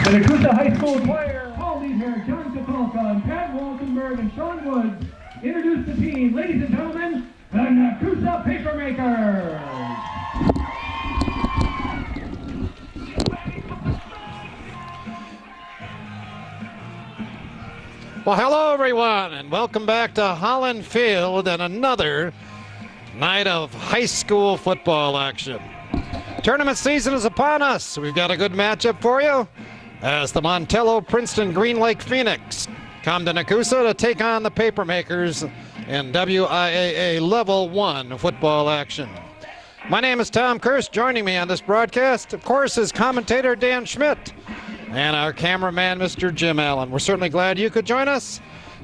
The Nekoosa High School Choir, Paul Leader, John Katolka, and Pat Waltenberg, and Sean Woods introduce the team. Ladies and gentlemen, the Nekoosa Papermakers. Well, hello everyone, and welcome back to Holland Field and another night of high school football action. Tournament season is upon us. We've got a good matchup for you as the Montello Princeton Green Lake Phoenix come to Nekoosa to take on the Papermakers in WIAA Level 1 football action. My name is Tom Kirst. Joining me on this broadcast, of course, is commentator Dan Schmidt and our cameraman, Mr. Jim Allen. We're certainly glad you could join us.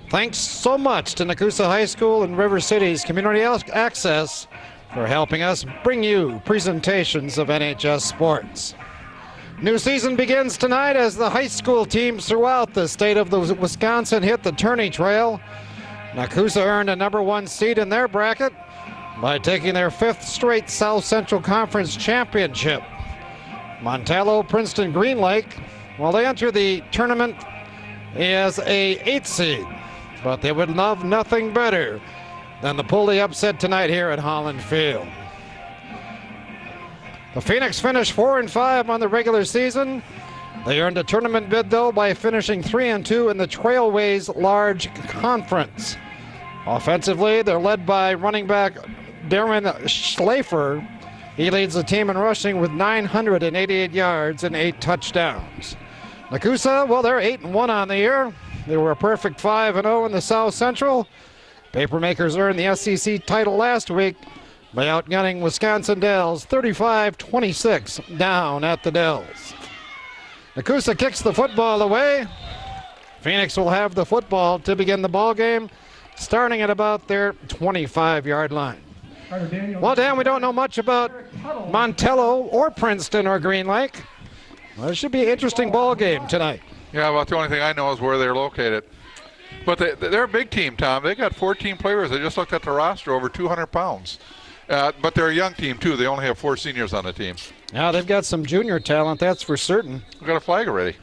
Thanks so much to Nekoosa High School and River City's Community Access for helping us bring you presentations of NHS sports. New season begins tonight as the high school teams throughout the state of Wisconsin hit the tourney trail. Nekoosa earned a #1 seed in their bracket by taking their 5th straight South Central Conference championship. Montello, Princeton, Green Lake, well, they enter the tournament as a 8th seed, but they would love nothing better than to pull the upset tonight here at Holland Field. The Phoenix finished 4-5 on the regular season. They earned a tournament bid, though, by finishing 3-2 in the Trailways Large Conference. Offensively, they're led by running back Darren Schlafer. He leads the team in rushing with 988 yards and 8 touchdowns. Nekoosa, well, they're 8-1 on the year. They were a perfect 5-0 in the South Central. Papermakers earned the SEC title last week by outgunning Wisconsin Dells 35-26 down at the Dells. Nekoosa kicks the football away. Phoenix will have the football to begin the ball game, starting at about their 25-yard line. Well, Dan, we don't know much about Montello or Princeton or Green Lake. Well, it should be an interesting ball game tonight. Yeah, about the only thing I know is where they're located. But they're a big team, Tom. They got 14 players. I just looked at the roster, over 200 pounds. But they're a young team, too. They only have 4 seniors on the team. Yeah, they've got some junior talent, that's for certain. We've got a flag already.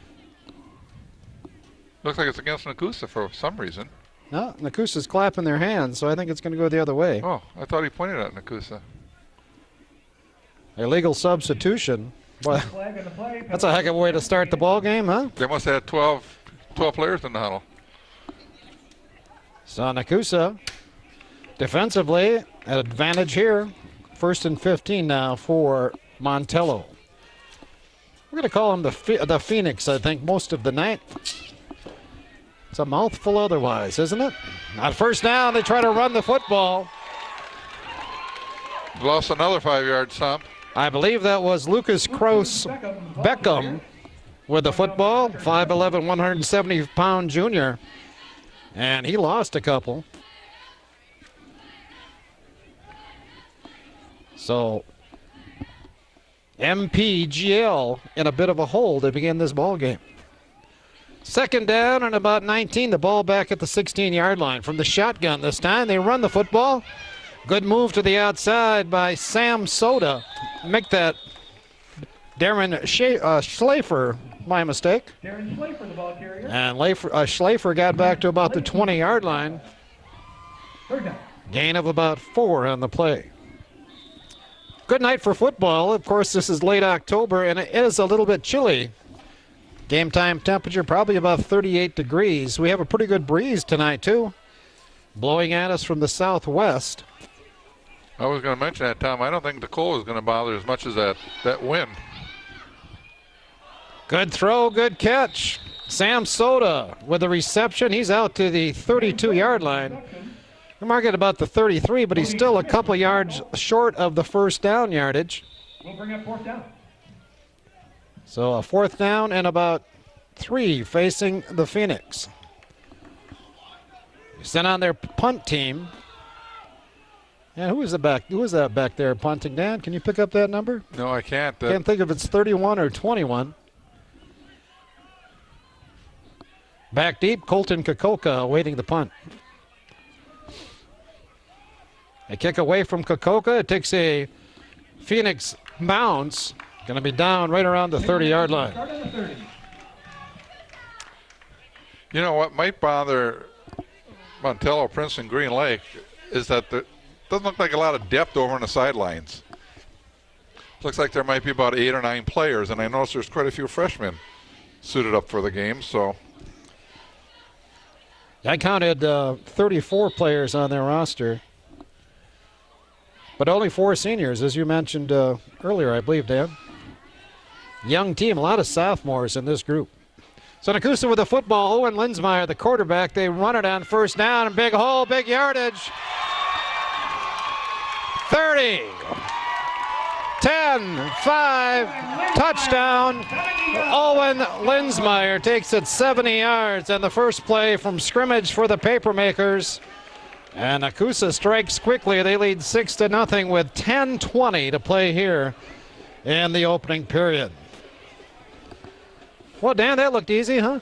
Looks like it's against Nekoosa for some reason. No, Nekoosa's clapping their hands, so I think it's going to go the other way. Oh, I thought he pointed at Nekoosa. Illegal substitution. Well, that's a heck of a way to start the ball game, huh? They must have had 12 players in the huddle. So Nekoosa, defensively, at advantage here. 1st and 15 now for Montello. We're going to call him the Phoenix, I think, most of the night. It's a mouthful otherwise, isn't it? Not first down. They try to run the football. Lost another 5-yard stump. I believe that was Lucas Kraus Beckham with the football, 5'11", 170-pound junior. And he lost a couple. So MPGL in a bit of a hole to begin this ball game. 2nd down and about 19. The ball back at the 16-yard line. From the shotgun this time, they run the football. Good move to the outside by Sam Soda. Make that Darren Schlafer, my mistake. Darren Schlafer, the ball carrier. And Schlafer got back to about the 20-yard line. 3rd down. Gain of about 4 on the play. Good night for football. Of course, this is late October, and it is a little bit chilly. Game time temperature probably about 38 degrees. We have a pretty good breeze tonight, too, blowing at us from the southwest. I was going to mention that, Tom. I don't think the cold is going to bother as much as that wind. Good throw, good catch. Sam Soda with the reception. He's out to the 32-yard line. We mark it about the 33, but he's still a couple yards short of the 1st down yardage. We'll bring up 4th down. So a 4th down and about 3 facing the Phoenix. Sent on their punt team. And who is that back there punting, Dan? Can you pick up that number? No, I can't. Can't think if it's 31 or 21. Back deep, Colton Kokoka awaiting the punt. A kick away from Kokoka. It takes a Phoenix bounce. Going to be down right around the 30-yard line. You know what might bother Montello, Princeton, Green Lake is that there doesn't look like a lot of depth over on the sidelines. Looks like there might be about 8 or 9 players, and I noticed there's quite a few freshmen suited up for the game. So I counted 34 players on their roster, but only 4 seniors, as you mentioned earlier, I believe, Dan. Young team, a lot of sophomores in this group. So Nekoosa with the football. Owen Linsmeyer, the quarterback. They run it on first down, and big hole, big yardage. 30, 10, 5, touchdown. Owen Linsmeyer takes it 70 yards on the first play from scrimmage for the Papermakers. And Nekoosa strikes quickly. They lead 6-0 with 10:20 to play here in the opening period. Well, Dan, that looked easy, huh?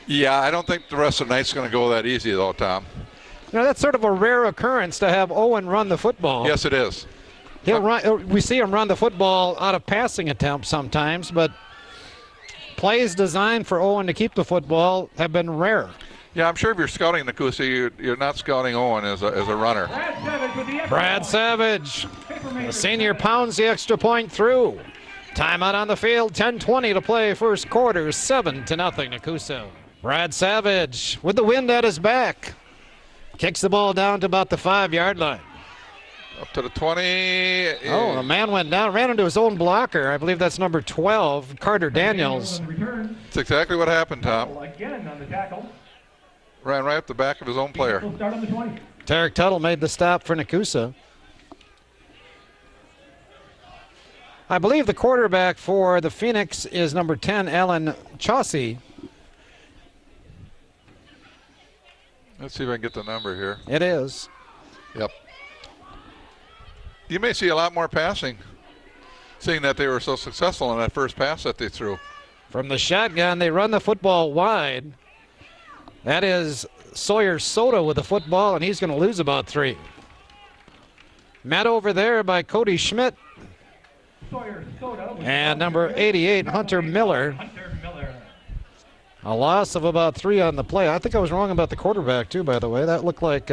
yeah, I don't think the rest of the night's going to go that easy, though, Tom. You know, that's sort of a rare occurrence to have Owen run the football. Yes, it is. He'll run. We see him run the football out of passing attempts sometimes, but plays designed for Owen to keep the football have been rare. Yeah, I'm sure if you're scouting Nekoosa, you're not scouting Owen as a runner. Brad Savage, the senior, pounds the extra point through. Timeout on the field, 10:20 to play first quarter, 7-0 Nekoosa. Brad Savage with the wind at his back. Kicks the ball down to about the 5-yard line. Up to the 20. Oh, the man went down, ran into his own blocker. I believe that's number 12, Carter Daniels. That's exactly what happened, Tom. Again on the tackle. Ran right up the back of his own player. We'll start on the 20. Tarek Tuttle made the stop for Nekoosa. I believe the quarterback for the Phoenix is number 10, Alan Chauncey. Let's see if I can get the number here. It is. Yep. You may see a lot more passing, seeing that they were so successful in that first pass that they threw. From the shotgun, they run the football wide. That is Sawyer Soda with the football, and he's going to lose about 3. Met over there by Cody Schmidt. And number 88, Hunter Miller. A loss of about 3 on the play. I think I was wrong about the quarterback, too, by the way. That looked like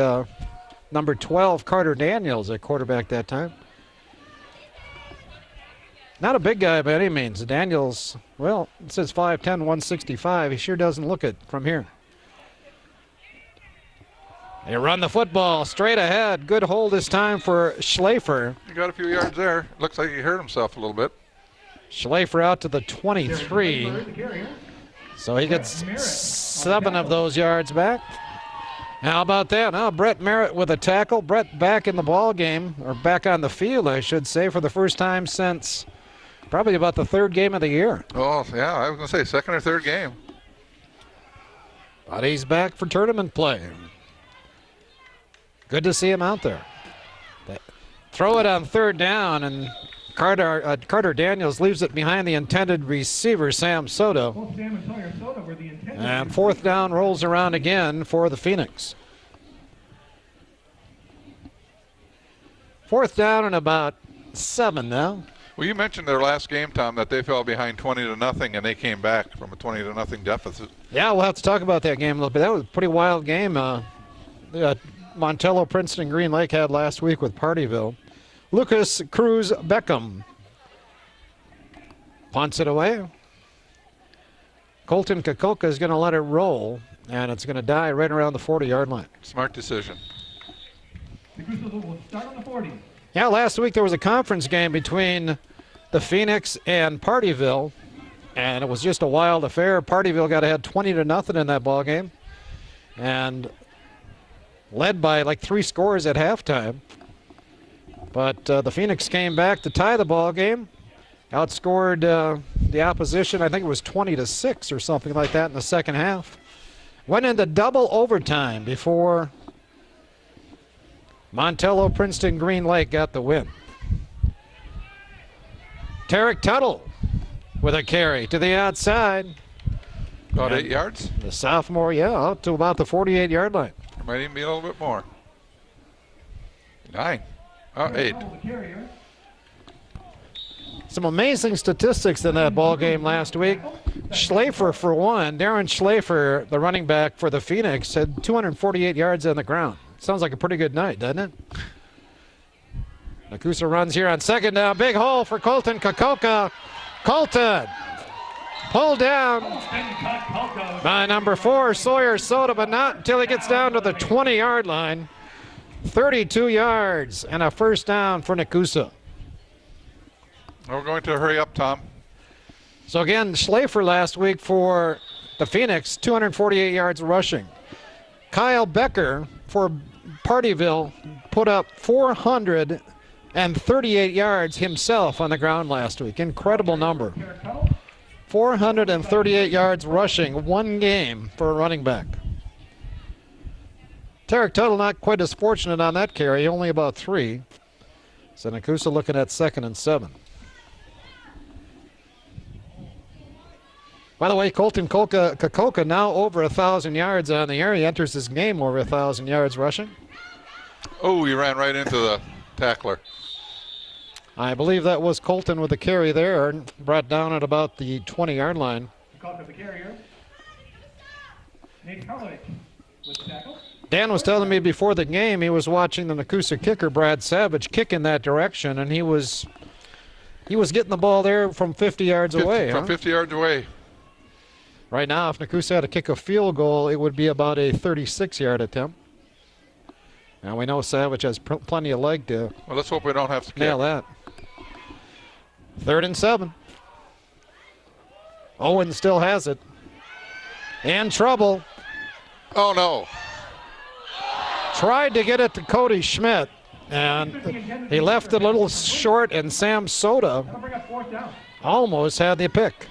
number 12, Carter Daniels, at quarterback that time. Not a big guy by any means. Daniels, well, it says 5'10", 165. He sure doesn't look it from here. They run the football straight ahead. Good hold this time for Schlafer. He got a few yards there. Looks like he hurt himself a little bit. Schlafer out to the 23. So he gets 7 of those yards back. How about that? Now Brett Merritt with a tackle. Brett back in the ball game, or back on the field, I should say, for the first time since probably about the 3rd game of the year. Oh, yeah, I was going to say 2nd or 3rd game. But he's back for tournament play. Good to see him out there. They throw it on 3rd down, and Carter Daniels leaves it behind the intended receiver, Sam Soto. And 4th down rolls around again for the Phoenix. 4th down and about 7 now. Well, you mentioned their last game, Tom, that they fell behind 20-0, and they came back from a 20-0 deficit. Yeah, we'll have to talk about that game a little bit. That was a pretty wild game. Montello, Princeton, Green Lake had last week with Partyville. Lucas Cruz Beckham punts it away. Colton Kokoka is going to let it roll, and it's going to die right around the 40-yard line. Smart decision. Will start on the 40. Yeah, last week there was a conference game between the Phoenix and Partyville, and it was just a wild affair. Partyville got ahead 20-0 in that ball game, and led by like 3 scores at halftime. But the Phoenix came back to tie the ball game, outscored the opposition. I think it was 20-6 or something like that in the second half. Went into double overtime before Montello, Princeton, Green Lake got the win. Tarek Tuttle with a carry to the outside. About 8 yards? The sophomore, yeah, out to about the 48-yard line. It might even be a little bit more. 9. Oh, 8. Some amazing statistics in that ball game last week. Schlafer, for one, Darren Schlafer, the running back for the Phoenix, had 248 yards on the ground. Sounds like a pretty good night, doesn't it? Nekoosa runs here on second down. Big hole for Colton Kokoka. Colton pulled down by number 4, Sawyer Soda, but not until he gets down to the 20-yard line. 32 yards and a first down for Nekoosa. We're going to hurry up, Tom. So again, Schlafer last week for the Phoenix, 248 yards rushing. Kyle Becker for Partyville put up 438 yards himself on the ground last week. Incredible number. 438 yards rushing, one game for a running back. Tarek Tuttle not quite as fortunate on that carry, only about 3. So Nekoosa looking at 2nd and 7. By the way, Colton Kokoka now over 1,000 yards on the air. He enters his game over 1,000 yards rushing. Oh, he ran right into the tackler. I believe that was Colton with the carry there, brought down at about the 20-yard line. The carrier. Nate Karlovic with the tackle. Dan was telling me before the game he was watching the Nekoosa kicker, Brad Savage, kick in that direction, and he was getting the ball there from 50 yards away. From 50 yards away. Right now, if Nekoosa had to kick a field goal, it would be about a 36-yard attempt. Now we know Savage has plenty of leg to Well, let's hope we don't have to nail that. 3rd and 7. Owen still has it. In trouble. Oh, no. Tried to get it to Cody Schmidt, and he left it a little short, and Sam Soda almost had the pick.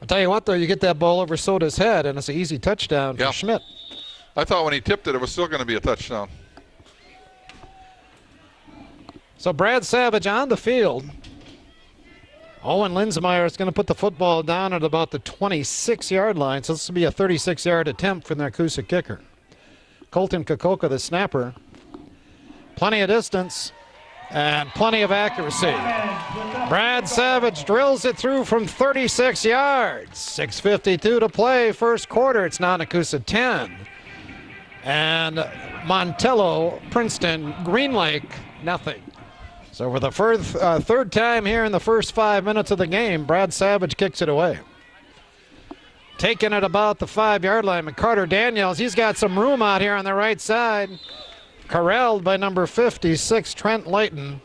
I'll tell you what, though, you get that ball over Soda's head, and it's an easy touchdown for Schmidt. I thought when he tipped it, it was still going to be a touchdown. So Brad Savage on the field. Owen Linsmeyer is going to put the football down at about the 26-yard line, so this will be a 36-yard attempt for the Nekoosa kicker. Colton Kokoka, the snapper. Plenty of distance and plenty of accuracy. Brad Savage drills it through from 36 yards. 6:52 to play, first quarter. It's now Nekoosa 10. And Montello, Princeton, Green Lake, nothing. So for the third time here in the first 5 minutes of the game, Brad Savage kicks it away. Taking it about the 5-yard line, Carter Daniels, he's got some room out here on the right side. Corralled by number 56, Trent Layton,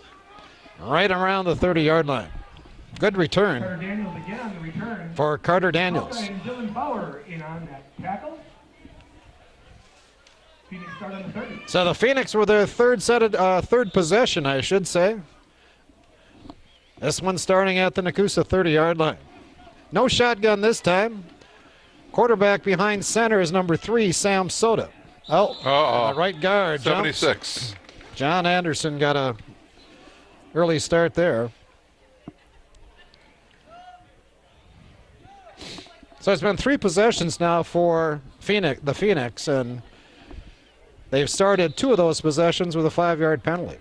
right around the 30-yard line. Good return Carter Daniels again on the return. for Carter Daniels. And Dylan Bauer in on that tackle. Phoenix start on the 30. So the Phoenix were their third possession, I should say. This one starting at the Nekoosa 30-yard line. No shotgun this time. Quarterback behind center is number 3, Sam Soda. The right guard, 76. Jumps. John Anderson got a early start there. So it's been 3 possessions now for the Phoenix, and they've started 2 of those possessions with a 5-yard penalty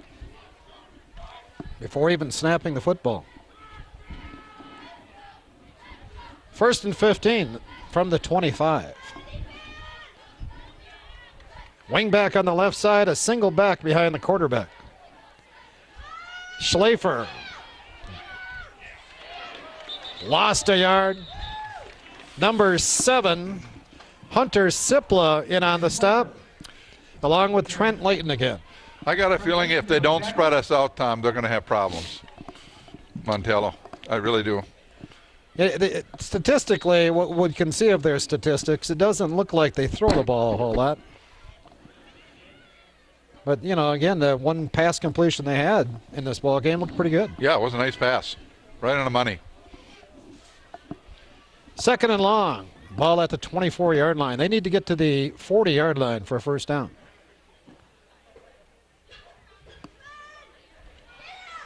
before even snapping the football. 1st and 15 from the 25. Wing back on the left side, a single back behind the quarterback. Schlafer lost a yard. Number 7, Hunter Sipla in on the stop, along with Trent Layton again. I got a feeling if they don't spread us out, Tom, they're going to have problems. Montello, I really do. Statistically, what we can see of their statistics, it doesn't look like they throw the ball a whole lot. But, you know, again, the one pass completion they had in this ball game looked pretty good. Yeah, it was a nice pass. Right on the money. 2nd and long. Ball at the 24-yard line. They need to get to the 40-yard line for a first down.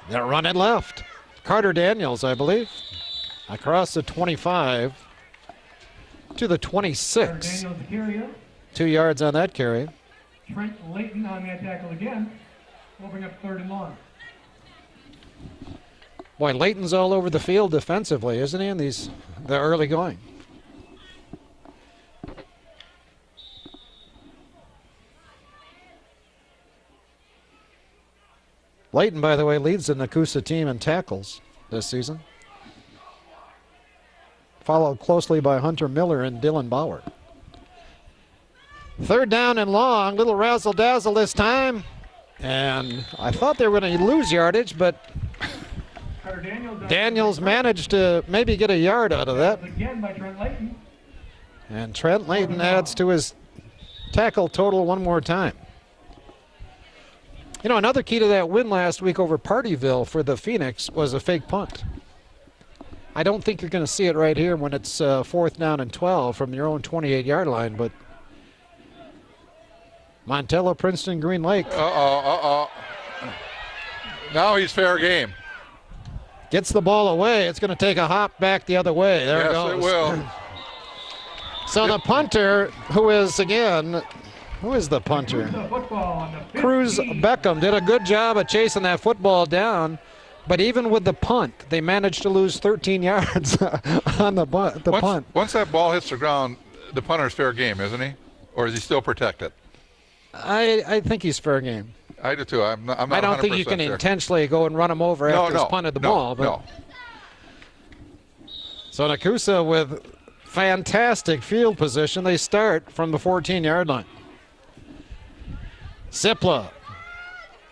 They're running left. Carter Daniels, I believe. Across the 25 to the 26. 2 yards on that carry. Trent Layton on that tackle again. We'll bring up 3rd and long. Boy, Layton's all over the field defensively, isn't he, in the early going? Layton, by the way, leads the Nekoosa team in tackles this season, followed closely by Hunter Miller and Dylan Bauer. Third down and long, little razzle-dazzle this time. And I thought they were going to lose yardage, but Daniels managed to maybe get a yard out of that. And Trent Layton adds to his tackle total one more time. You know, another key to that win last week over Partyville for the Phoenix was a fake punt. I don't think you're going to see it right here when it's 4th down and 12 from your own 28-yard line, but Montello, Princeton, Green Lake. Now he's fair game. Gets the ball away. It's going to take a hop back the other way. There it goes. Yes, it will. So the punter, who is the punter? Cruz Beckham did a good job of chasing that football down, but even with the punt, they managed to lose 13 yards on the punt. Once that ball hits the ground, the punter's fair game, isn't he? Or is he still protected? I think he's fair game. I do too. I'm not. I don't think you can intentionally go and run him over after he's punted the ball. But no. So Nekoosa with fantastic field position. They start from the 14-yard line. Sipla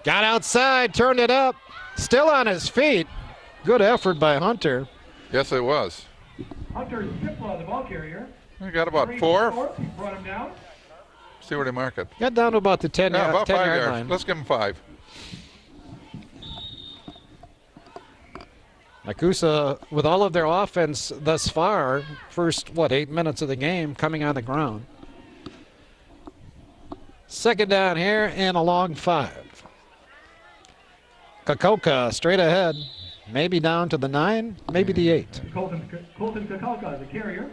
got outside, turned it up, still on his feet. Good effort by Hunter. Yes, it was. Hunter Sipla, the ball carrier. We got about 4. He brought him down. See where they mark it. Got down to about the 10 about 5 yard yards. line. Let's give him 5. Nekoosa, with all of their offense thus far, first, 8 minutes of the game, coming on the ground. Second down here and a long 5. Nekoosa straight ahead, maybe down to the 9, maybe the 8. Colton Nekoosa, the carrier.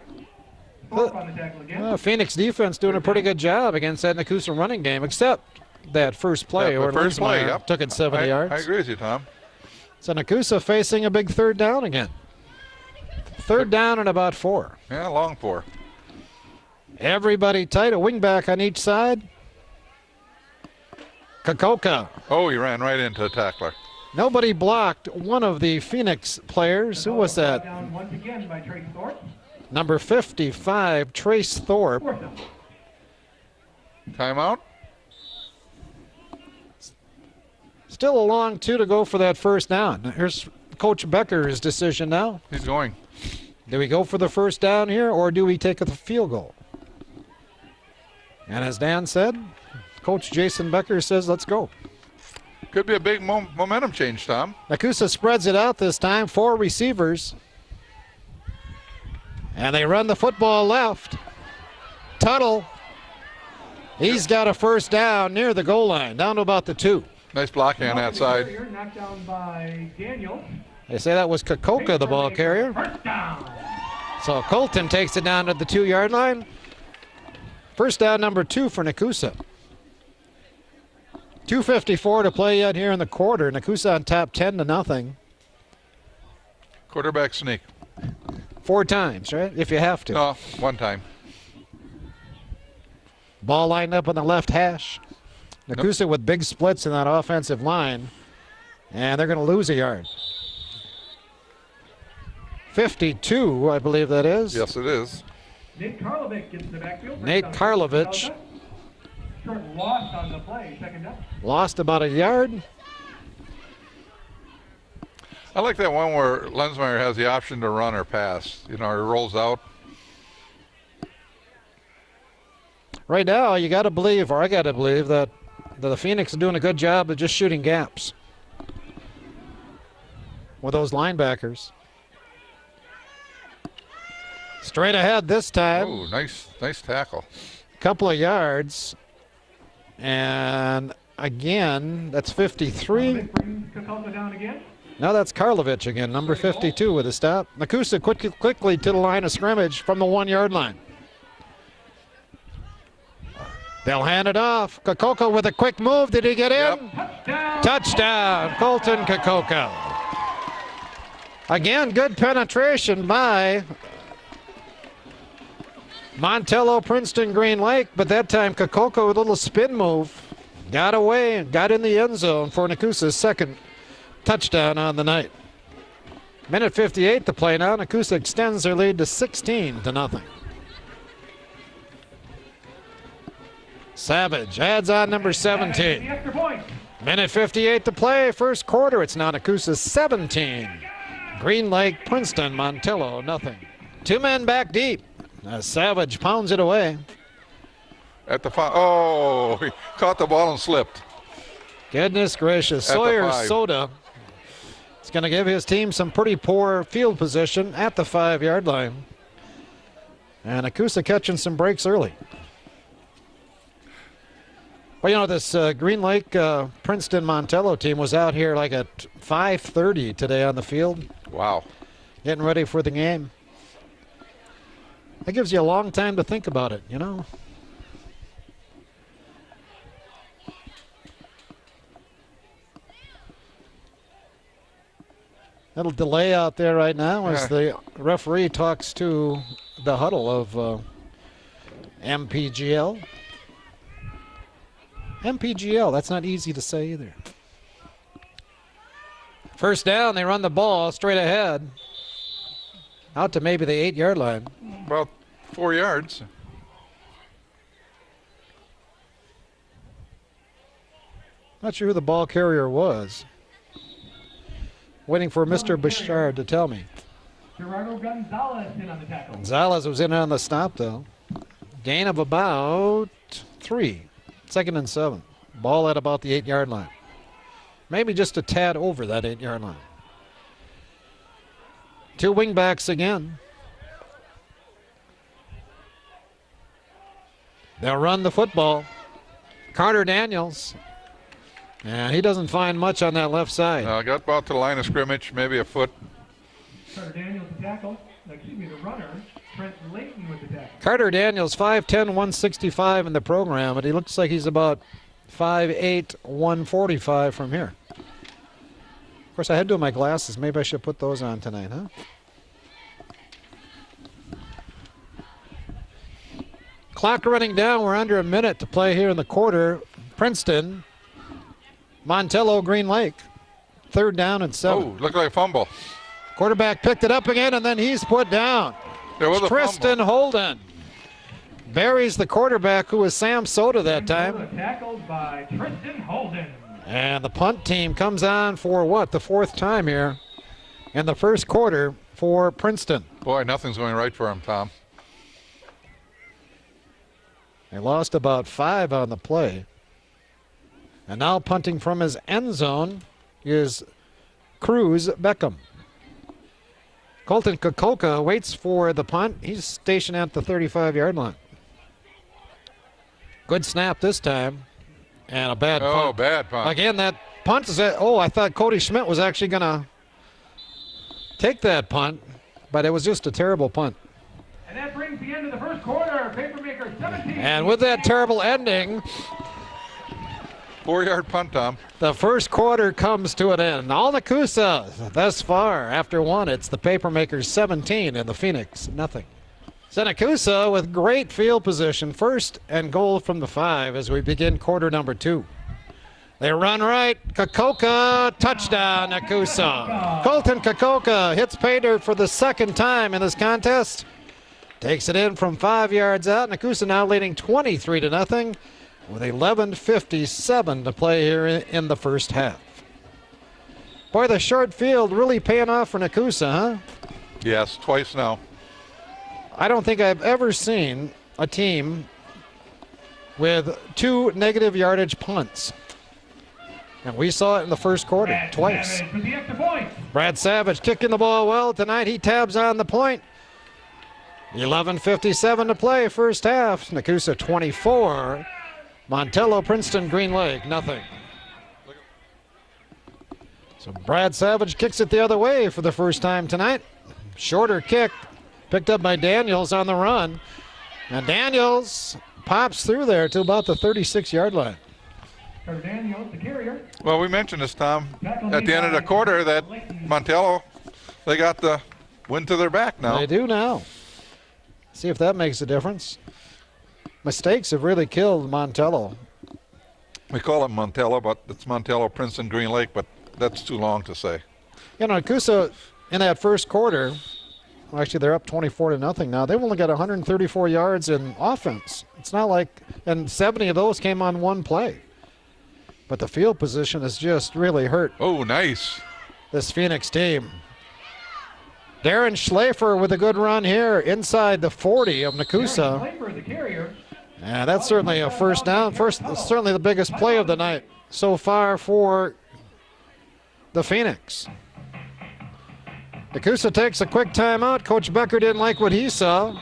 On the tackle again. Phoenix defense doing a pretty good job against that Nekoosa running game, except that first play where Linsmeyer took it 70 yards. I agree with you, Tom. So Nekoosa facing a big third down again. Third down and about 4. Yeah, long 4. Everybody tight, a wingback on each side. Nekoosa. Oh, he ran right into the tackler. Nobody blocked one of the Phoenix players. Who was that? Down once again by Trace Thorpe. Number 55, Trace Thorpe. Timeout. Still a long 2 to go for that first down. Here's Coach Becker's decision now. He's going. Do we go for the first down here, or do we take a field goal? And as Dan said, Coach Jason Becker says, let's go. Could be a big momentum change, Tom. Nekoosa spreads it out this time, 4 receivers. And they run the football left. Tuttle. He's got a first down near the goal line, down to about the 2. Nice blocking on that side. Knocked down by Daniel. They say that was Nekoosa, the ball carrier. First down. So Colton takes it down to the 2-yard line. First down number 2 for Nekoosa. 2:54 to play yet here in the quarter. Nekoosa on top 10-0. Quarterback sneak. 4 times, right? If you have to. No, 1 time. Ball lined up on the left hash. Nekoosa with big splits in that offensive line. And they're going to lose a yard. 52, I believe that is. Yes, it is. Nate Karlovic gets the backfield. Nate Karlovic. Short loss on the play, second up. Lost about a yard. I like that one where Linsmeyer has the option to run or pass. You know, he rolls out. Right now, you got to believe, or I got to believe, that the Phoenix is doing a good job of just shooting gaps with those linebackers. Straight ahead this time. Oh, nice tackle. Couple of yards. And again, that's 53. Brings Nekoosa down again. Now that's Karlovic again, number 52 with a stop. Nekoosa quickly to the line of scrimmage from the 1-yard line. They'll hand it off. Nekoosa with a quick move. Did he get in? Yep. Touchdown, Colton Nekoosa. Again, good penetration by Montello, Princeton, Green Lake, but that time Kokoko with a little spin move. Got away and got in the end zone for Nekoosa's second touchdown on the night. Minute 58 to play now. Nekoosa extends their lead to 16-0. Savage adds on number 17. Minute 58 to play. First quarter. It's now Nekoosa 17. Green Lake, Princeton, Montello, nothing. 2 men back deep. Savage pounds it away. At the 5. Oh, he caught the ball and slipped. Goodness gracious. Sawyer Soda is going to give his team some pretty poor field position at the 5-yard line. And Nekoosa catching some breaks early. Well, you know, this Green Lake Princeton Montello team was out here like at 5:30 today on the field. Wow. Getting ready for the game. That gives you a long time to think about it, you know. Little delay out there right now as the referee talks to the huddle of MPGL. MPGL, that's not easy to say either. First down, they run the ball straight ahead. Out to maybe the 8-yard line. About 4 yards. Not sure who the ball carrier was. Waiting for Mr. Bouchard to tell me. Gerardo Gonzalez in on the tackle. Gonzalez was in on the stop, though. Gain of about 3. 2nd and 7. Ball at about the 8-yard line. Maybe just a tad over that 8-yard line. 2 wingbacks again. They'll run the football. Carter Daniels. And he doesn't find much on that left side. Got about to the line of scrimmage, maybe a foot. Carter Daniels the tackle. The runner. Trent Layton with the tackle. Carter Daniels, 5'10", 165 in the program, but he looks like he's about 5'8", 145 from here. Of course, I had to do my glasses. Maybe I should put those on tonight, huh? Clock running down. We're under a minute to play here in the quarter. Princeton, Montello, Green Lake. 3rd down and 7. Oh, looked like a fumble. Quarterback picked it up again, and then he's put down. There was a Tristan Holden buries the quarterback, who was Sam Soda that time. Tackled by Tristan Holden. And the punt team comes on for what? The 4th time here in the first quarter for Princeton. Boy, nothing's going right for him, Tom. They lost about 5 on the play. And now punting from his end zone is Cruz Beckham. Colton Kokoka waits for the punt. He's stationed at the 35-yard line. Good snap this time. And a bad punt. Oh, bad punt. Again, that punt is at, I thought Cody Schmidt was actually going to take that punt, but it was just a terrible punt. And that brings the end of the first quarter. Papermakers 17. And with that terrible ending, 4-yard punt, Tom. the first quarter comes to an end. All Nekoosa thus far. After 1, it's the Papermakers 17 and the Phoenix nothing. So Nekoosa with great field position. 1st and goal from the 5 as we begin quarter number 2. They run right. Kokoka, touchdown, Nekoosa. Colton Kokoka hits pay dirt for the 2nd time in this contest. Takes it in from 5 yards out. Nekoosa now leading 23-0 with 11:57 to play here in the first half. Boy, the short field really paying off for Nekoosa, huh? Yes, twice now. I don't think I've ever seen a team with 2 negative yardage punts. And we saw it in the first quarter, twice. For the extra point. Brad Savage kicking the ball well tonight. He tabs on the point. 11:57 to play, first half. Nekoosa 24. Montello, Princeton, Green Lake, nothing. So Brad Savage kicks it the other way for the first time tonight. Shorter kick picked up by Daniels on the run. And Daniels pops through there to about the 36-yard line. Daniels, the carrier. Well, we mentioned this, Tom, at the end of the quarter that Montello They got the wind to their back now. They do now. See if that makes a difference. Mistakes have really killed Montello. We call it Montello, but it's Montello, Princeton, Green Lake, but that's too long to say. You know, Nekoosa in that first quarter, well, actually they're up 24-0 now. They've only got 134 yards in offense. It's not like, and 70 of those came on one play. But the field position has just really hurt. Oh, nice. This Phoenix team. Darren Schlafer with a good run here inside the 40 of Nekoosa. And that's certainly a first down. Certainly the biggest play of the night so far for the Phoenix. Nekoosa takes a quick timeout. Coach Becker didn't like what he saw.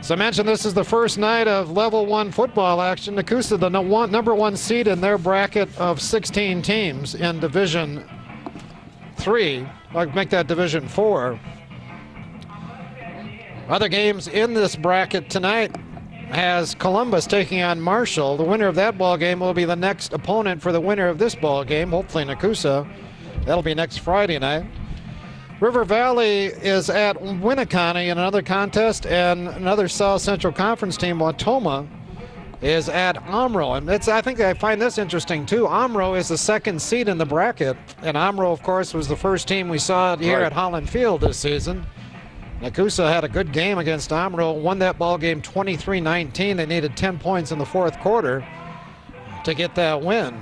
So I mentioned this is the first night of level 1 football action. Nekoosa, the number 1 seed in their bracket of 16 teams in Division 3. I'll make that Division 4. Other games in this bracket tonight has Columbus taking on Marshall. The winner of that ball game will be the next opponent for the winner of this ball game, hopefully Nekoosa. That'll be next Friday night. River Valley is at Winneconne in another contest, and another South Central Conference team, Wautoma, is at Omro. And I think I find this interesting too. Omro is the second seed in the bracket, and Omro, of course, was the first team we saw here at Holland Field this season. Nekoosa had a good game against Omro, won that ball game 23-19. They needed 10 points in the fourth quarter to get that win.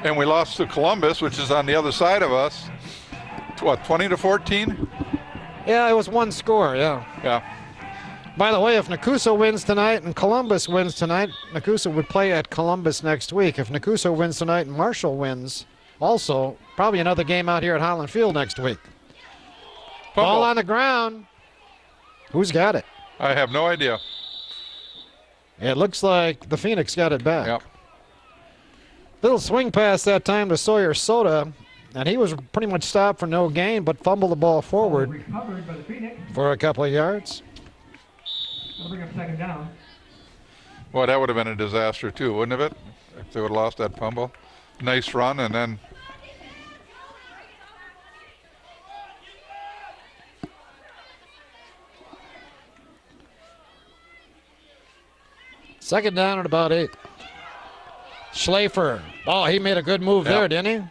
And we lost to Columbus, which is on the other side of us. What, 20-14? Yeah, it was one score, yeah. Yeah. By the way, if Nekoosa wins tonight and Columbus wins tonight, Nekoosa would play at Columbus next week. If Nekoosa wins tonight and Marshall wins, also, probably another game out here at Holland Field next week. Ball on the ground. Who's got it? I have no idea. It looks like the Phoenix got it back. Yep. Little swing pass that time to Sawyer Soda, and he was pretty much stopped for no gain, but fumbled the ball forward for a couple of yards. That'll bring up second down. Well, that would have been a disaster too, wouldn't it? If they would have lost that fumble. Nice run, and then second down at about 8. Schlafer. Oh, he made a good move there, didn't he?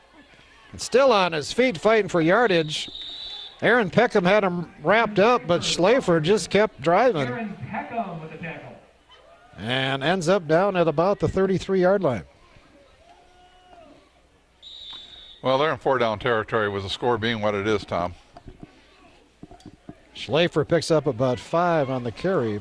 And still on his feet fighting for yardage. Aaron Peckham had him wrapped up, but Schlafer just kept driving. Aaron Peckham with the tackle. And ends up down at about the 33-yard line. well, they're in 4-down territory with the score being what it is, Tom. Schlafer picks up about 5 on the carry.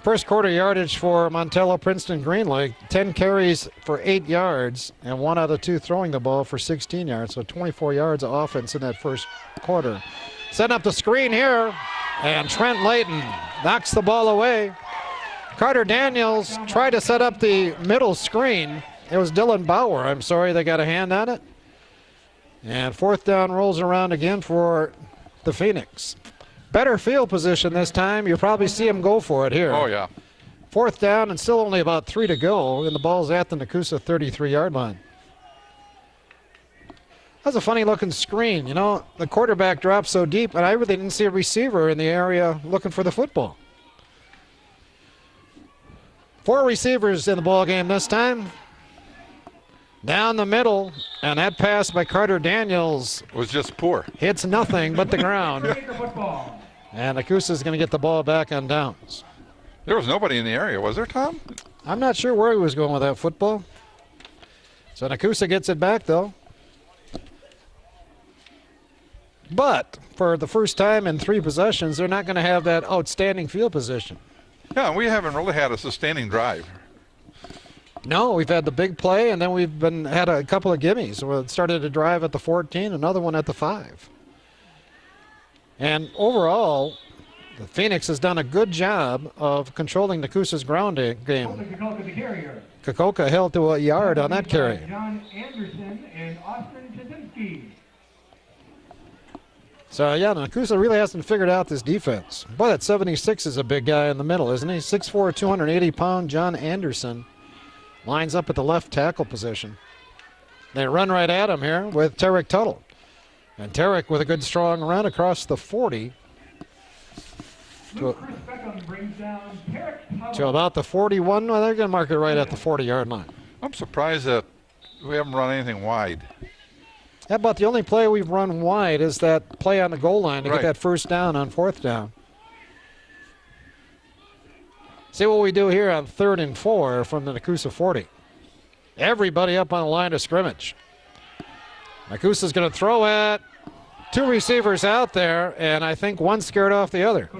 First quarter yardage for Montello, Princeton, Green Lake. 10 carries for 8 yards, and 1 out of 2 throwing the ball for 16 yards. So 24 yards of offense in that first quarter. Setting up the screen here, and Trent Layton knocks the ball away. Carter Daniels tried to set up the middle screen. It was Dylan Bauer. I'm sorry, they got a hand on it. And fourth down rolls around again for the Phoenix. Better field position this time. You'll probably see him go for it here. Oh, yeah. Fourth down and still only about 3 to go, and the ball's at the Nekoosa 33-yard line. That's a funny-looking screen. You know, the quarterback dropped so deep, and I really didn't see a receiver in the area looking for the football. 4 receivers in the ball game this time. Down the middle, and that pass by Carter Daniels was just poor. Hits nothing but the ground. And Nekoosa's going to get the ball back on downs. There was nobody in the area, was there, Tom? I'm not sure where he was going with that football. So Nekoosa gets it back, though. But for the first time in 3 possessions, they're not going to have that outstanding field position. Yeah, we haven't really had a sustaining drive. No, we've had the big play, and then we've had a couple of gimmies. We started a drive at the 14, another one at the 5. And overall, the Phoenix has done a good job of controlling Nekoosa's ground game. Kokoka held to a yard on that carry. John Anderson and Austin Jasinski. So, yeah, Nekoosa really hasn't figured out this defense. Boy, that 76 is a big guy in the middle, isn't he? 6'4", 280-pound John Anderson lines up at the left tackle position. They run right at him here with Tarek Tuttle. And Tarek with a good strong run across the 40 to about the 41. Well, they're going to mark it right at the 40-yard line. I'm surprised that we haven't run anything wide. How about the only play we've run wide is that play on the goal line to get that first down on 4th down. See what we do here on 3rd and 4 from the Nekoosa 40. Everybody up on the line of scrimmage. Nekoosa's going to throw it. 2 receivers out there, and I think one scared off the other.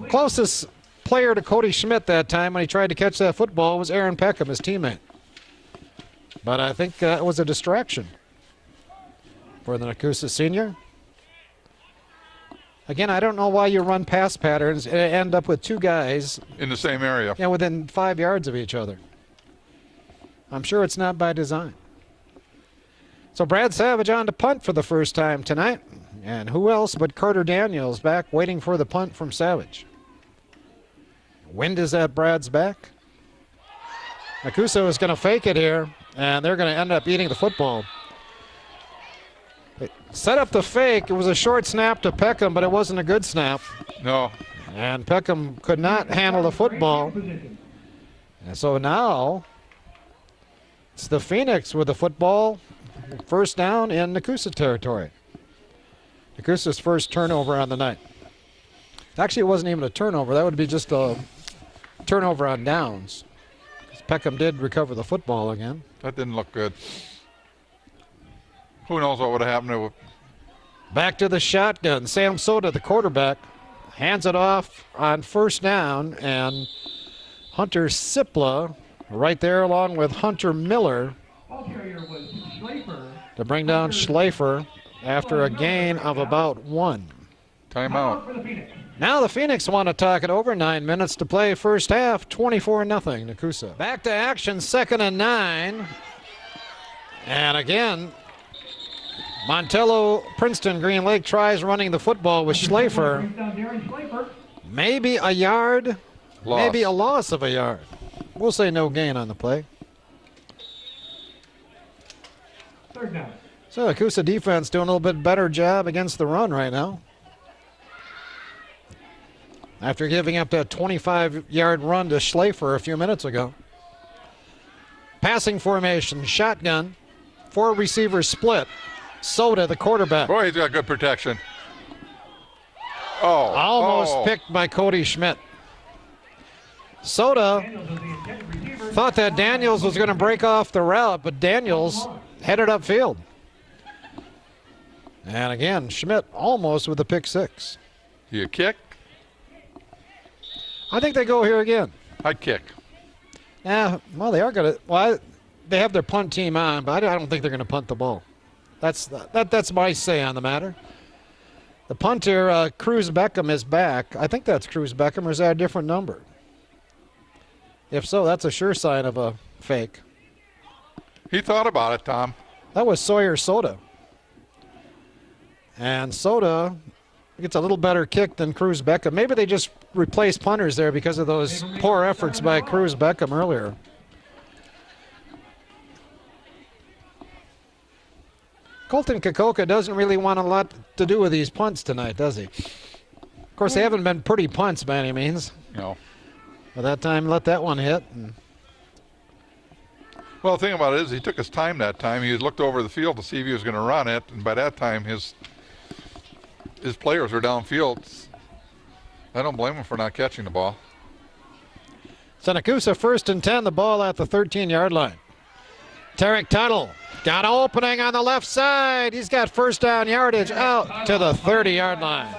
Closest player to Cody Schmidt that time when he tried to catch that football was Aaron Peckham, his teammate. But I think that was a distraction for the Nekoosa senior. Again, I don't know why you run pass patterns and end up with 2 guys in the same area. Yeah, within 5 yards of each other. I'm sure it's not by design. So Brad Savage on to punt for the first time tonight. And who else but Carter Daniels back waiting for the punt from Savage. Wind is at Brad's back. Nekoosa is going to fake it here, and they're going to end up eating the football. They set up the fake. It was a short snap to Peckham, but it wasn't a good snap. No. And Peckham could not handle the football. And so now it's the Phoenix with the football. First down in Nekoosa territory. Nekoosa's first turnover on the night. Actually, it wasn't even a turnover. That would be just a turnover on downs. Peckham did recover the football again. That didn't look good. Who knows what would have happened to it. Back to the shotgun. Sam Soda, the quarterback, hands it off on first down, and Hunter Sipla right there along with Hunter Miller to bring down Schleifer after a gain of about 1. Timeout. Now the Phoenix want to talk it over. 9 minutes to play first half. 24-0 Nekoosa. Back to action, 2nd and 9. And again, Montello, Princeton, Green Lake tries running the football with Schleifer. Maybe a yard, maybe a loss of a yard. We'll say no gain on the play. 3rd down. So the Nekoosa defense doing a little bit better job against the run right now. After giving up that 25-yard run to Schleifer a few minutes ago. Passing formation, shotgun, 4 receivers split. Soda, the quarterback. Boy, he's got good protection. Almost picked by Cody Schmidt. Soda thought that Daniels was going to break off the route, but Daniels headed upfield. And again, Schmidt almost with the pick 6. You kick? I think they go here again. I'd kick. Yeah, well, they are going to. Well, they have their punt team on, but I don't think they're going to punt the ball. That's my say on the matter. The punter, Cruz Beckham, is back. I think that's Cruz Beckham, or is that a different number? If so, that's a sure sign of a fake. He thought about it, Tom. That was Sawyer Soda. And Soda gets a little better kick than Cruz Beckham. Maybe they just replaced punters there because of those poor efforts by Cruz Beckham earlier. Colton Kokoka doesn't really want a lot to do with these punts tonight, does he? Of course, they haven't been pretty punts by any means. No. But that time, let that one hit. Well, the thing about it is he took his time that time. He looked over the field to see if he was going to run it, and by that time his players were downfield. I don't blame him for not catching the ball. So Nekoosa 1st and 10, the ball at the 13-yard line. Tarek Tuttle got an opening on the left side. He's got first down yardage out to the 30-yard line.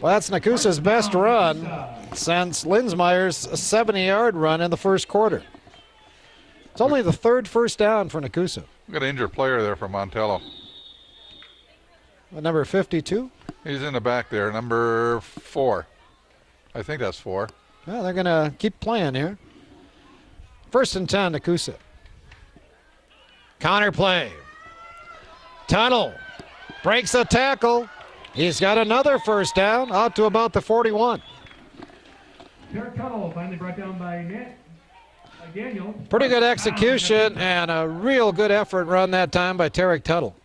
Well, that's Nekoosa's best run since Linsmeyer's 70-yard run in the first quarter. It's only the 3rd first down for Nekoosa. We've got an injured player there for Montello. Number 52? He's in the back there, number 4. I think that's 4. Well, they're going to keep playing here. 1st and 10, Nekoosa. Counter play. Tuttle breaks a tackle. He's got another first down out to about the 41. Derek Tuttle finally brought down by Daniels. Pretty good execution and a real good effort run that time by Tarek Tuttle.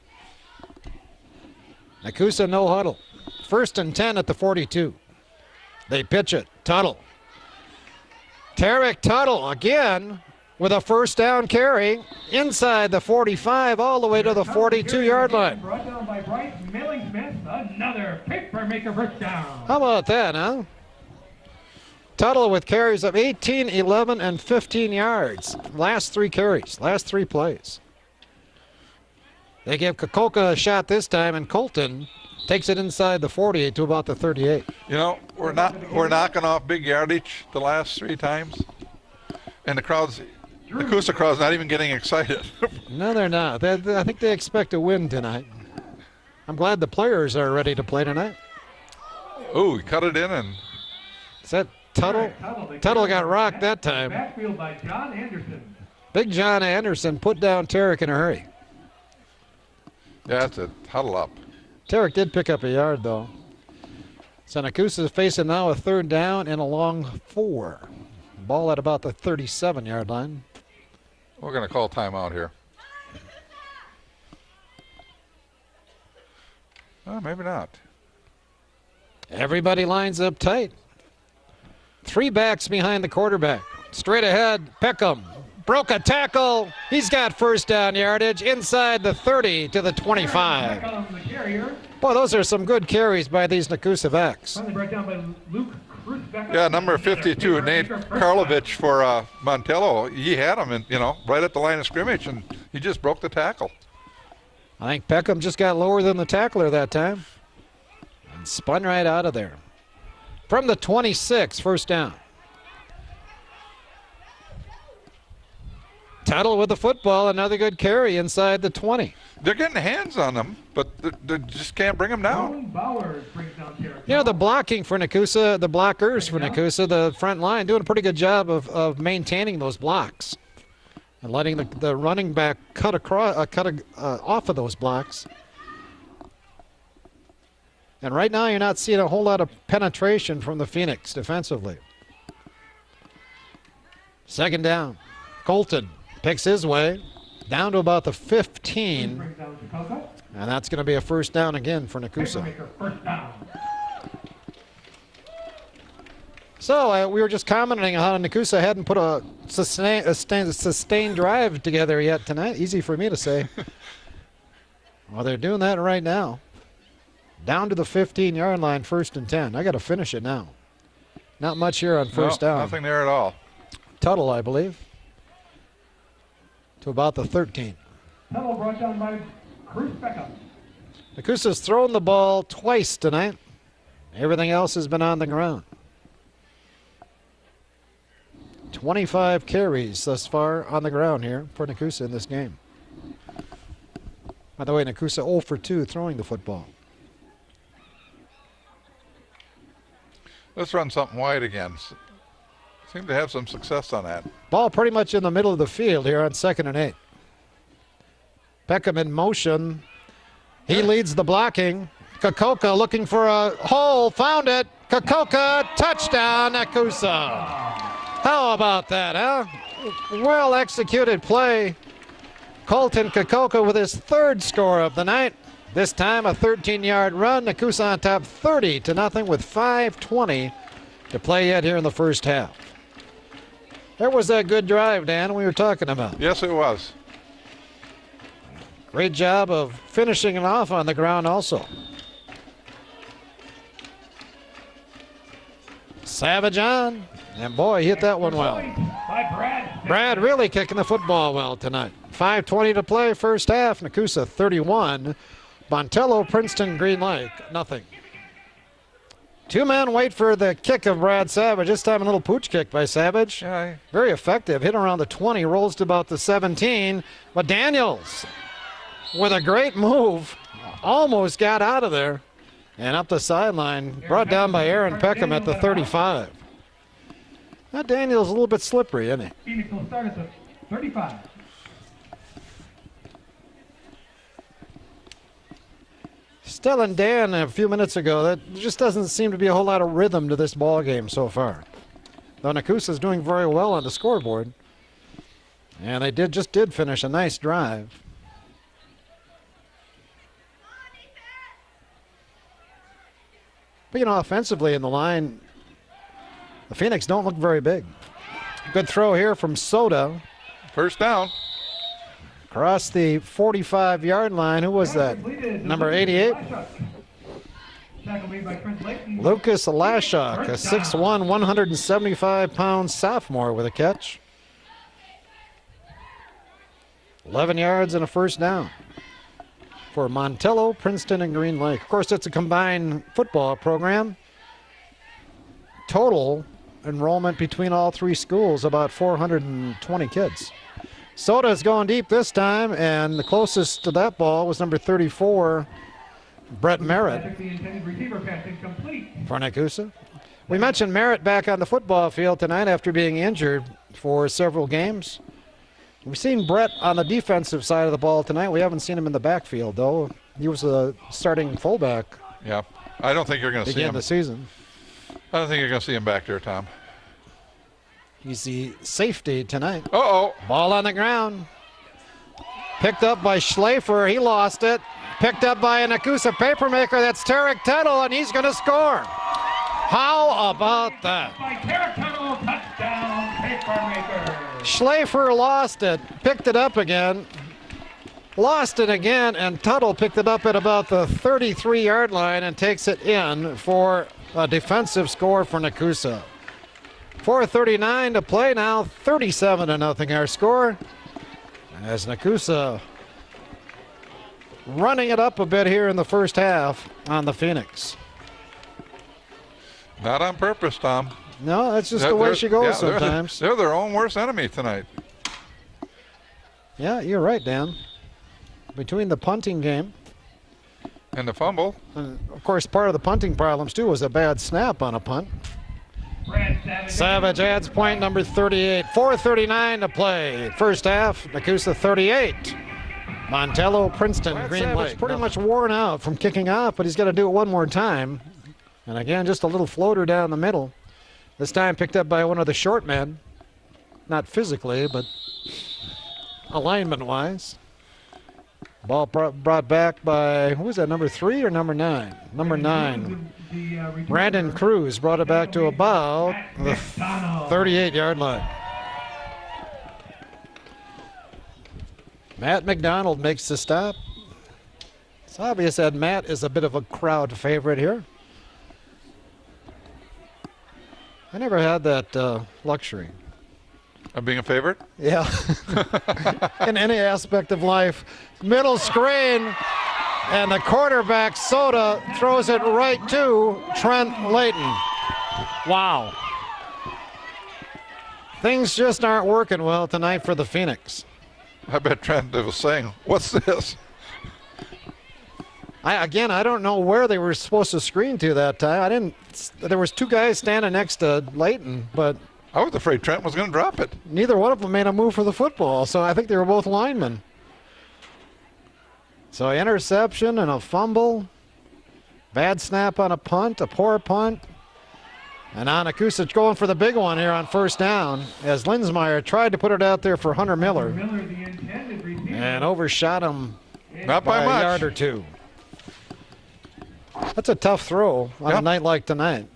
Nekoosa no huddle. 1st and 10 at the 42. They pitch it. Tuttle. Tarek Tuttle again with a first down carry inside the 45 all the way to the 42-yard line. Brought down by Bryce Milling-Smith. Another Papermaker first down. How about that, huh? Tuttle with carries of 18, 11, and 15 yards. Last 3 carries, last 3 plays. They give Nekoosa a shot this time, and Colton takes it inside the 48 to about the 38. You know, we're knocking off big yardage the last 3 times, and the Nekoosa crowd's not even getting excited. No, they're not. I think they expect a win tonight. I'm glad the players are ready to play tonight. Ooh, he cut it in, and Is that Tuttle? Tuttle got rocked that time. Backfield by John Anderson. Big John Anderson put down Tarek in a hurry. yeah, that's it. Huddle up. Tarek did pick up a yard, though. So Nekoosa is facing now a 3rd down and a long 4. Ball at about the 37-yard line. We're going to call timeout here. Maybe not. Everybody lines up tight. 3 backs behind the quarterback. Straight ahead, Peckham. Broke a tackle. He's got first down yardage inside the 30 to the 25. Boy, those are some good carries by these Nekoosa backs. Finally brought down by Luke. Yeah, number 52, Nate Karlovich for Montello. He had him, right at the line of scrimmage, and he just broke the tackle. I think Peckham just got lower than the tackler that time and spun right out of there. From the 26, first down. Tuttle with the football, another good carry inside the 20. They're getting hands on them, but they just can't bring them down. You know, the blocking for Nekoosa, the blockers for Nekoosa, the front line, doing a pretty good job of maintaining those blocks and letting the running back cut off of those blocks. And right now you're not seeing a whole lot of penetration from the Phoenix defensively. 2nd down. Colton picks his way down to about the 15. And that's going to be a first down again for Nekoosa. So we were just commenting on how Nekoosa hadn't put a sustained drive together yet tonight. Easy for me to say. Well, they're doing that right now. Down to the 15-yard line, 1st and 10. I got to finish it now. Not much here on first down. Nothing there at all. Tuttle, I believe, to about the 13. Tuttle brought down by Cruz Beckham. Nekoosa's thrown the ball twice tonight. Everything else has been on the ground. 25 carries thus far on the ground here for Nekoosa in this game. By the way, Nekoosa 0 for 2 throwing the football. Let's run something wide again. Seem to have some success on that. Ball pretty much in the middle of the field here on 2nd and 8. Peckham in motion. He leads the blocking. Nekoosa looking for a hole. Found it. Nekoosa, touchdown, Nekoosa. How about that, huh? Well executed play. Colton Nekoosa with his 3rd score of the night. This time a 13-yard run. Nekoosa on top 30-0 with 5:20 to play yet here in the first half. There was that good drive, Dan, we were talking about. Yes, it was. Great job of finishing it off on the ground also. Savage on, and boy, he hit that one well. Brad really kicking the football well tonight. 5:20 to play, first half. Nekoosa 31. Montello, Princeton, Green Lake, nothing. 2 men wait for the kick of Brad Savage. This time a little pooch kick by Savage. Yeah. Very effective. Hit around the 20, rolls to about the 17. But Daniels, with a great move, almost got out of there. And up the sideline, brought down by Aaron Peckham at the 35. Now Daniels a little bit slippery, isn't he? Phoenix will start at the 35. Telling Dan a few minutes ago that there just doesn't seem to be a whole lot of rhythm to this ball game so far. Though Nekoosa is doing very well on the scoreboard. And they just did finish a nice drive. But, you know, offensively in the line, the Phoenix don't look very big. Good throw here from Soda. First down. Across the 45-yard line. Who was that? Number 88? Lucas Lashok, a 6'1", 175-pound sophomore with a catch. 11 yards and a first down for Montello, Princeton, and Green Lake. Of course, it's a combined football program. Total enrollment between all three schools, about 420 kids. Soda is going deep this time, and the closest to that ball was number 34, Brett Merritt for Nekoosa. We mentioned Merritt back on the football field tonight after being injured for several games. We've seen Brett on the defensive side of the ball tonight. We haven't seen him in the backfield, though. He was a starting fullback. Yeah, I don't think you're going to see him. Begin the season. I don't think you're going to see him back there, Tom. He's the safety tonight. Uh-oh. Ball on the ground. Picked up by Schlafer. He lost it. Picked up by a Nekoosa Papermaker. That's Tarek Tuttle, and he's going to score. How about that? By Tarek Tuttle, touchdown, Papermaker. Schlafer lost it, picked it up again, lost it again, and Tuttle picked it up at about the 33-yard line and takes it in for a defensive score for Nekoosa. 4:39 to play now, 37-0 our score. As Nekoosa running it up a bit here in the first half on the Phoenix. Not on purpose, Tom. No, that's just the way she goes sometimes. They're their own worst enemy tonight. Yeah, you're right, Dan. Between the punting game and the fumble. And, of course, part of the punting problems, too, was a bad snap on a punt. Savage adds point number 38. 4:39 to play. First half, Nekoosa 38. Montello, Princeton, Green Lake. Pretty much worn out from kicking off, but he's got to do it one more time. And again, just a little floater down the middle. This time picked up by one of the short men. Not physically, but alignment-wise. Ball brought back by, who was that, number 3 or number 9? Number 9. Brandon Cruz brought it back to about the 38-yard line. Matt McDonald makes the stop. It's obvious that Matt is a bit of a crowd favorite here. I never had that luxury. Of being a favorite? Yeah. In any aspect of life. Middle screen, and the quarterback, Soda, throws it right to Trent Layton. Wow. Things just aren't working well tonight for the Phoenix. I bet Trent was saying, what's this? I don't know where they were supposed to screen to that time. There was 2 guys standing next to Layton, but I was afraid Trent was going to drop it. neither one of them made a move for the football, so I think they were both linemen. So interception and a fumble. Bad snap on a punt, a poor punt. And Nekoosa going for the big one here on first down as Linsmeyer tried to put it out there for Hunter Miller. And overshot him Not by a much. yard or 2. That's a tough throw on a night like tonight.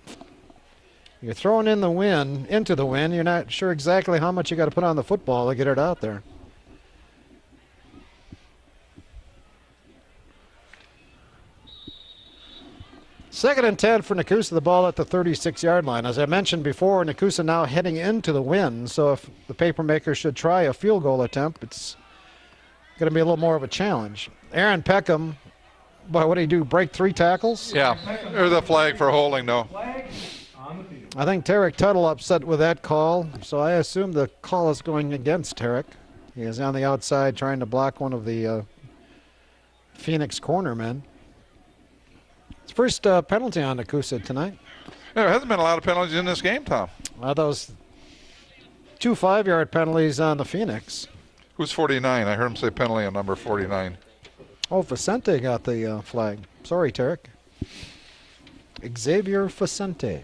You're throwing into the wind. You're not sure exactly how much you got to put on the football to get it out there. Second and 10 for Nekoosa, the ball at the 36-yard line. As I mentioned before, Nekoosa now heading into the wind, so if the Papermakers should try a field goal attempt, it's going to be a little more of a challenge. Aaron Peckham, boy, what did he do, break 3 tackles? Yeah, there's a flag for holding, though. I think Tarek Tuttle upset with that call, so I assume the call is going against Tarek. He is on the outside trying to block one of the Phoenix cornermen. It's first penalty on Nekoosa tonight. There hasn't been a lot of penalties in this game, Tom. Those 2 5-yard penalties on the Phoenix. Who's 49? I heard him say penalty on number 49. Oh, Vicente got the flag. Sorry, Tarek. Xavier Vicente.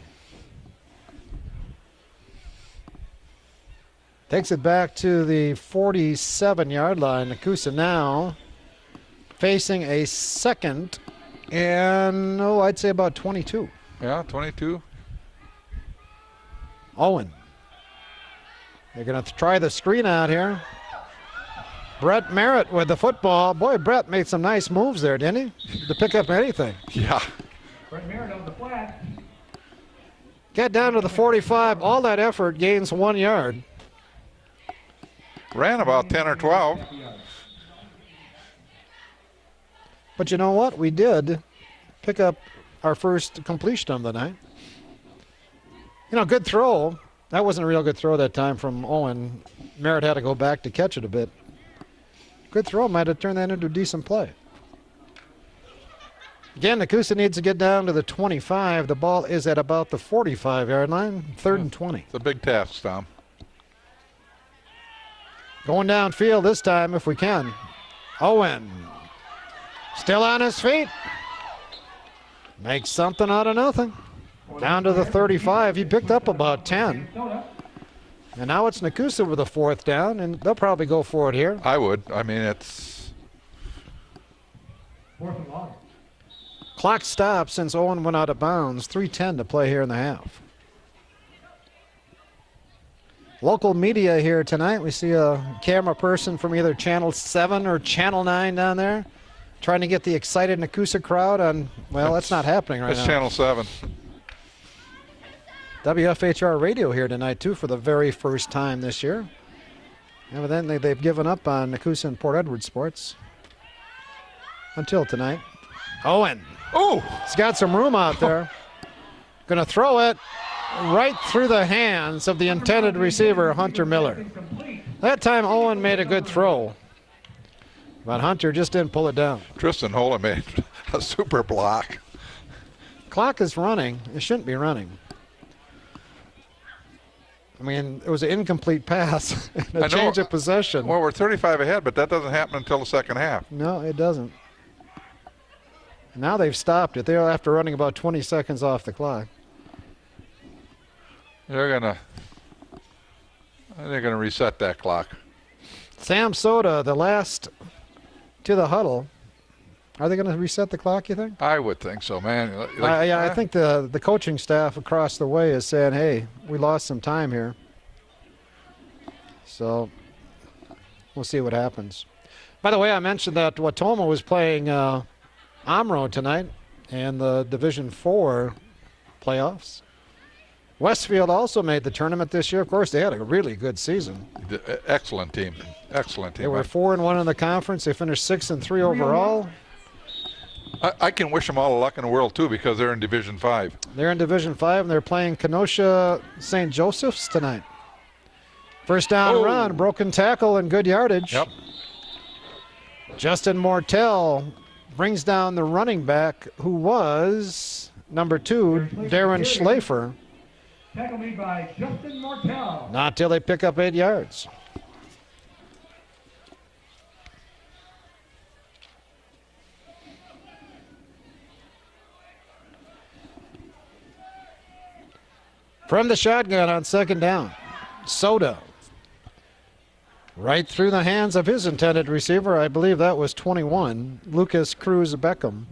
Takes it back to the 47-yard line. Nekoosa now facing a second and, I'd say about 22. Yeah, 22. Owen. They're going to try the screen out here. Brett Merritt with the football. Boy, Brett made some nice moves there, didn't he? To pick up anything. Yeah. Brett Merritt on the flat. Get down to the 45. All that effort gains 1 yard. Ran about 10 or 12. But you know what? We did pick up our first completion of the night. Good throw. That wasn't a real good throw that time from Owen. Merritt had to go back to catch it a bit. Good throw. Might have turned that into a decent play. Again, Nekoosa needs to get down to the 25. The ball is at about the 45-yard line. 3rd and 20. It's a big task, Tom. Going downfield this time if we can. Owen. Still on his feet. Makes something out of nothing. Down to the 35. He picked up about 10. And now it's Nekoosa with a 4th down, and they'll probably go for it here. I would. I mean, it's... 4th and long. Clock stopped since Owen went out of bounds. 3:10 to play here in the half. Local media here tonight. We see a camera person from either Channel 7 or Channel 9 down there trying to get the excited Nekoosa crowd on. Well, that's not happening right now. It's Channel 7. WFHR radio here tonight, too, for the very first time this year. Evidently, they've given up on Nekoosa and Port Edward sports until tonight. Owen. Oh! He's got some room out there. Going to throw it right through the hands of the intended receiver, Hunter Miller. That time, Owen made a good throw, but Hunter just didn't pull it down. Tristan Holen made a super block. Clock is running. It shouldn't be running. I mean, it was an incomplete pass, a change of possession. Well, we're 35 ahead, but that doesn't happen until the second half. No, it doesn't. Now they've stopped it. They're after running about 20 seconds off the clock. They're gonna reset that clock. Sam Soda, the last to the huddle. Are they going to reset the clock, you think? I would think so, man. I think the coaching staff across the way is saying, hey, we lost some time here. So we'll see what happens. By the way, I mentioned that Watoma was playing Omro tonight in the Division 4 playoffs. Westfield also made the tournament this year. Of course, they had a really good season. Excellent team. Excellent team. They were 4-1 in the conference. They finished 6-3 overall. I can wish them all the luck in the world, too, because they're in Division 5. They're in Division 5, and they're playing Kenosha St. Joseph's tonight. First down run, broken tackle, and good yardage. Yep. Justin Montello brings down the running back, who was number 2, Darren Schlafer. Tackle made by Justin Montello. Not till they pick up 8 yards. From the shotgun on second down, Soda. Right through the hands of his intended receiver. I believe that was 21, Lucas Cruz Beckham.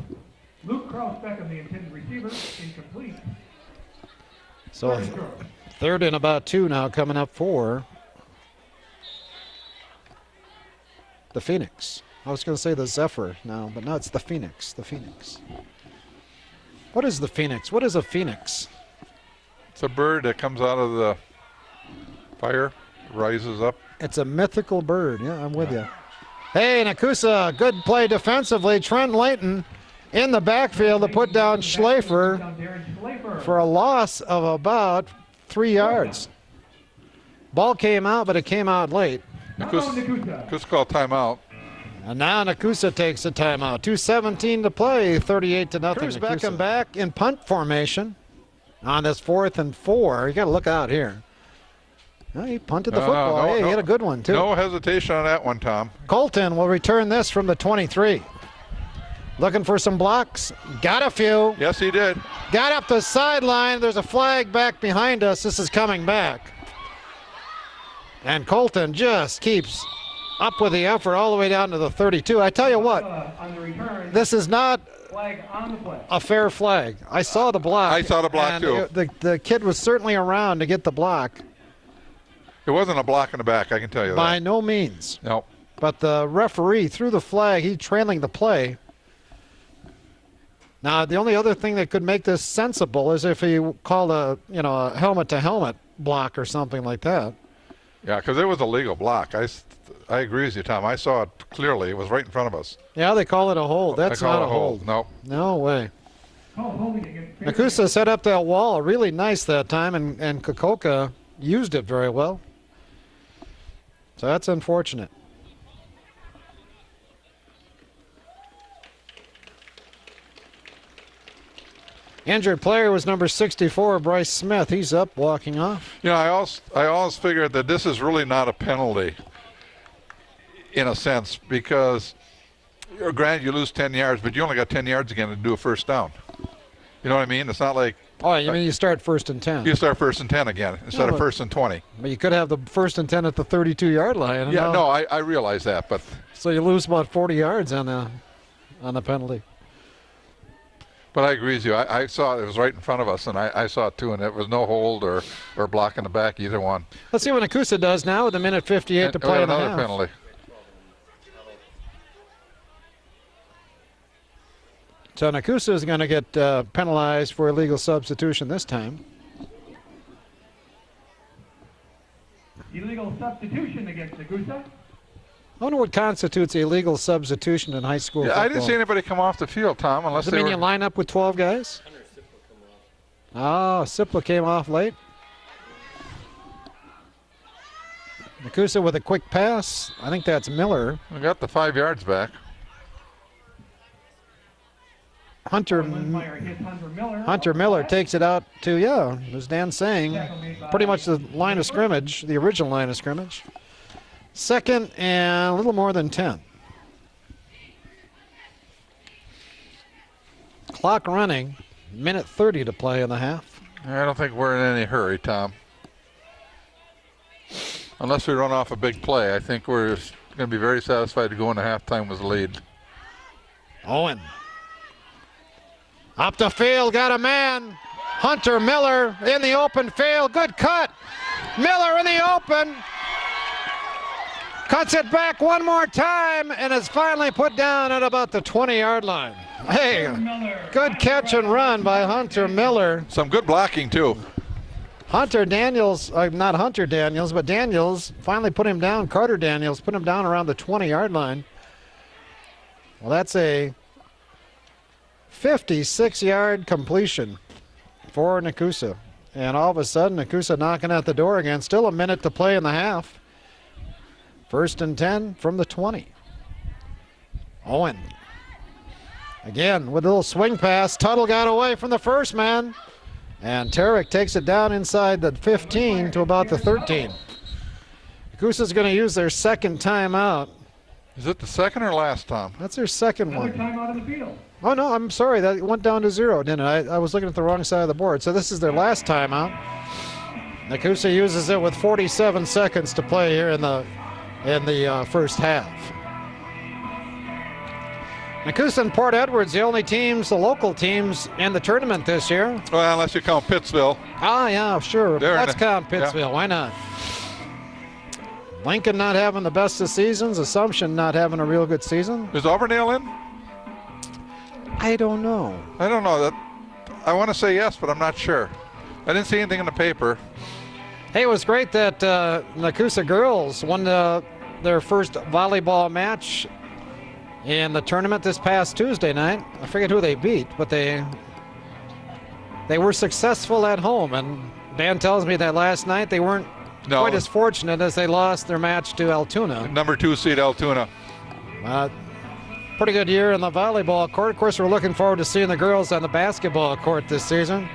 Luke Krause Beckham, the intended receiver, incomplete. So 3rd and about 2 now, coming up for the Phoenix. I was going to say the Zephyr now, but no, it's the Phoenix. The Phoenix. What is the Phoenix? What is a Phoenix? It's a bird that comes out of the fire, rises up. It's a mythical bird. Yeah, I'm with you. Hey, Nekoosa, good play defensively. Trent Layton in the backfield to put down Schlafer for a loss of about 3 yards. Ball came out, but it came out late. Nekoosa called timeout. And now Nekoosa takes a timeout. 2:17 to play, 38-0. Cruz Beckham back in punt formation on this 4th and 4. You got to look out here. Well, he punted the football. He had a good one, too. No hesitation on that one, Tom. Colton will return this from the 23. Looking for some blocks. Got a few. Yes, he did. Got up the sideline. There's a flag back behind us. This is coming back. And Colton just keeps up with the effort all the way down to the 32. I tell you what, On the return, this is not flag on the play. a fair flag. I saw the block. I saw the block, and too. The kid was certainly around to get the block. It wasn't a block in the back, I can tell you By that. no means. No. But the referee threw the flag. He's trailing the play. Now, the only other thing that could make this sensible is if he called a helmet-to-helmet block or something like that. Yeah, because it was a legal block. I agree with you, Tom. I saw it clearly. It was right in front of us. Yeah, they call it a hold. That's I call not it a hold. No. No way. Holding against Nekoosa set up that wall really nice that time, and Kokoka used it very well. So that's unfortunate. Injured player was number 64, Bryce Smith. He's up, walking off. You know, I always figured that this is really not a penalty in a sense because, granted, you lose 10 yards, but you only got 10 yards again to do a first down. You know what I mean? It's not like Oh, you mean you start 1st and 10. you start 1st and 10 again instead of 1st and 20. But you could have the 1st and 10 at the 32-yard line. And Yeah, no, I realize that, but So you lose about 40 yards on the penalty. I agree with you. I saw it was right in front of us, and I saw it too, and it was no hold or block in the back, either one. Let's see what Nekoosa does now with a minute 58 to And we play got in the another half. penalty. So Nekoosa is going to get penalized for illegal substitution this time. illegal substitution against Nekoosa. I wonder what constitutes illegal substitution in high school Yeah, football. I didn't see anybody come off the field, Tom, unless Does it they mean were. you line up with 12 guys? Oh, Sipla came off late. Nekoosa with a quick pass. I think that's Miller. We got the 5 yards back. Hunter Miller takes it out to, as Dan's saying, pretty much the line of scrimmage, the original line of scrimmage. 2nd and a little more than 10. Clock running, minute 30 to play in the half. I don't think we're in any hurry, Tom. Unless we run off a big play, I think we're going to be very satisfied to go into halftime with the lead. Owen. Up the field, got a man. Hunter Miller in the open field. Good cut. Miller in the open. Cuts it back one more time and is finally put down at about the 20-yard line. Hey, good catch and run by Hunter Miller. Some good blocking, too. Hunter Daniels, not Hunter Daniels, but Daniels finally put him down. Carter Daniels put him down around the 20-yard line. Well, that's a 56-yard completion for Nekoosa. And all of a sudden, Nekoosa knocking at the door again. Still a minute to play in the half. 1st and 10 from the 20. Owen. Again, with a little swing pass. Tuttle got away from the first man. And Tarek takes it down inside the 15 to about the 13. Nekoosa's going to use their second timeout. Is it the second or last, Tom? That's their second Another one. timeout on the field. Oh, no, I'm sorry. That went down to 0, didn't it? I was looking at the wrong side of the board. So this is their last timeout. Nekoosa uses it with 47 seconds to play here in the first half. Nekoosa and Port Edwards, the only teams, the local teams in the tournament this year. Well, unless you count Pittsville. Ah, yeah, sure. They're Let's in count Pittsville. yeah. Why not? Lincoln not having the best of seasons. Assumption not having a real good season. Is Auburndale in? I don't know. I don't know. I want to say yes, but I'm not sure. I didn't see anything in the paper. Hey, it was great that Nekoosa girls won their first volleyball match in the tournament this past Tuesday night. I forget who they beat, but they were successful at home. And Dan tells me that last night they weren't quite as fortunate as they lost their match to Altoona. Number 2 seed Altoona. Pretty good year in the volleyball court. Of course, we're looking forward to seeing the girls on the basketball court this season.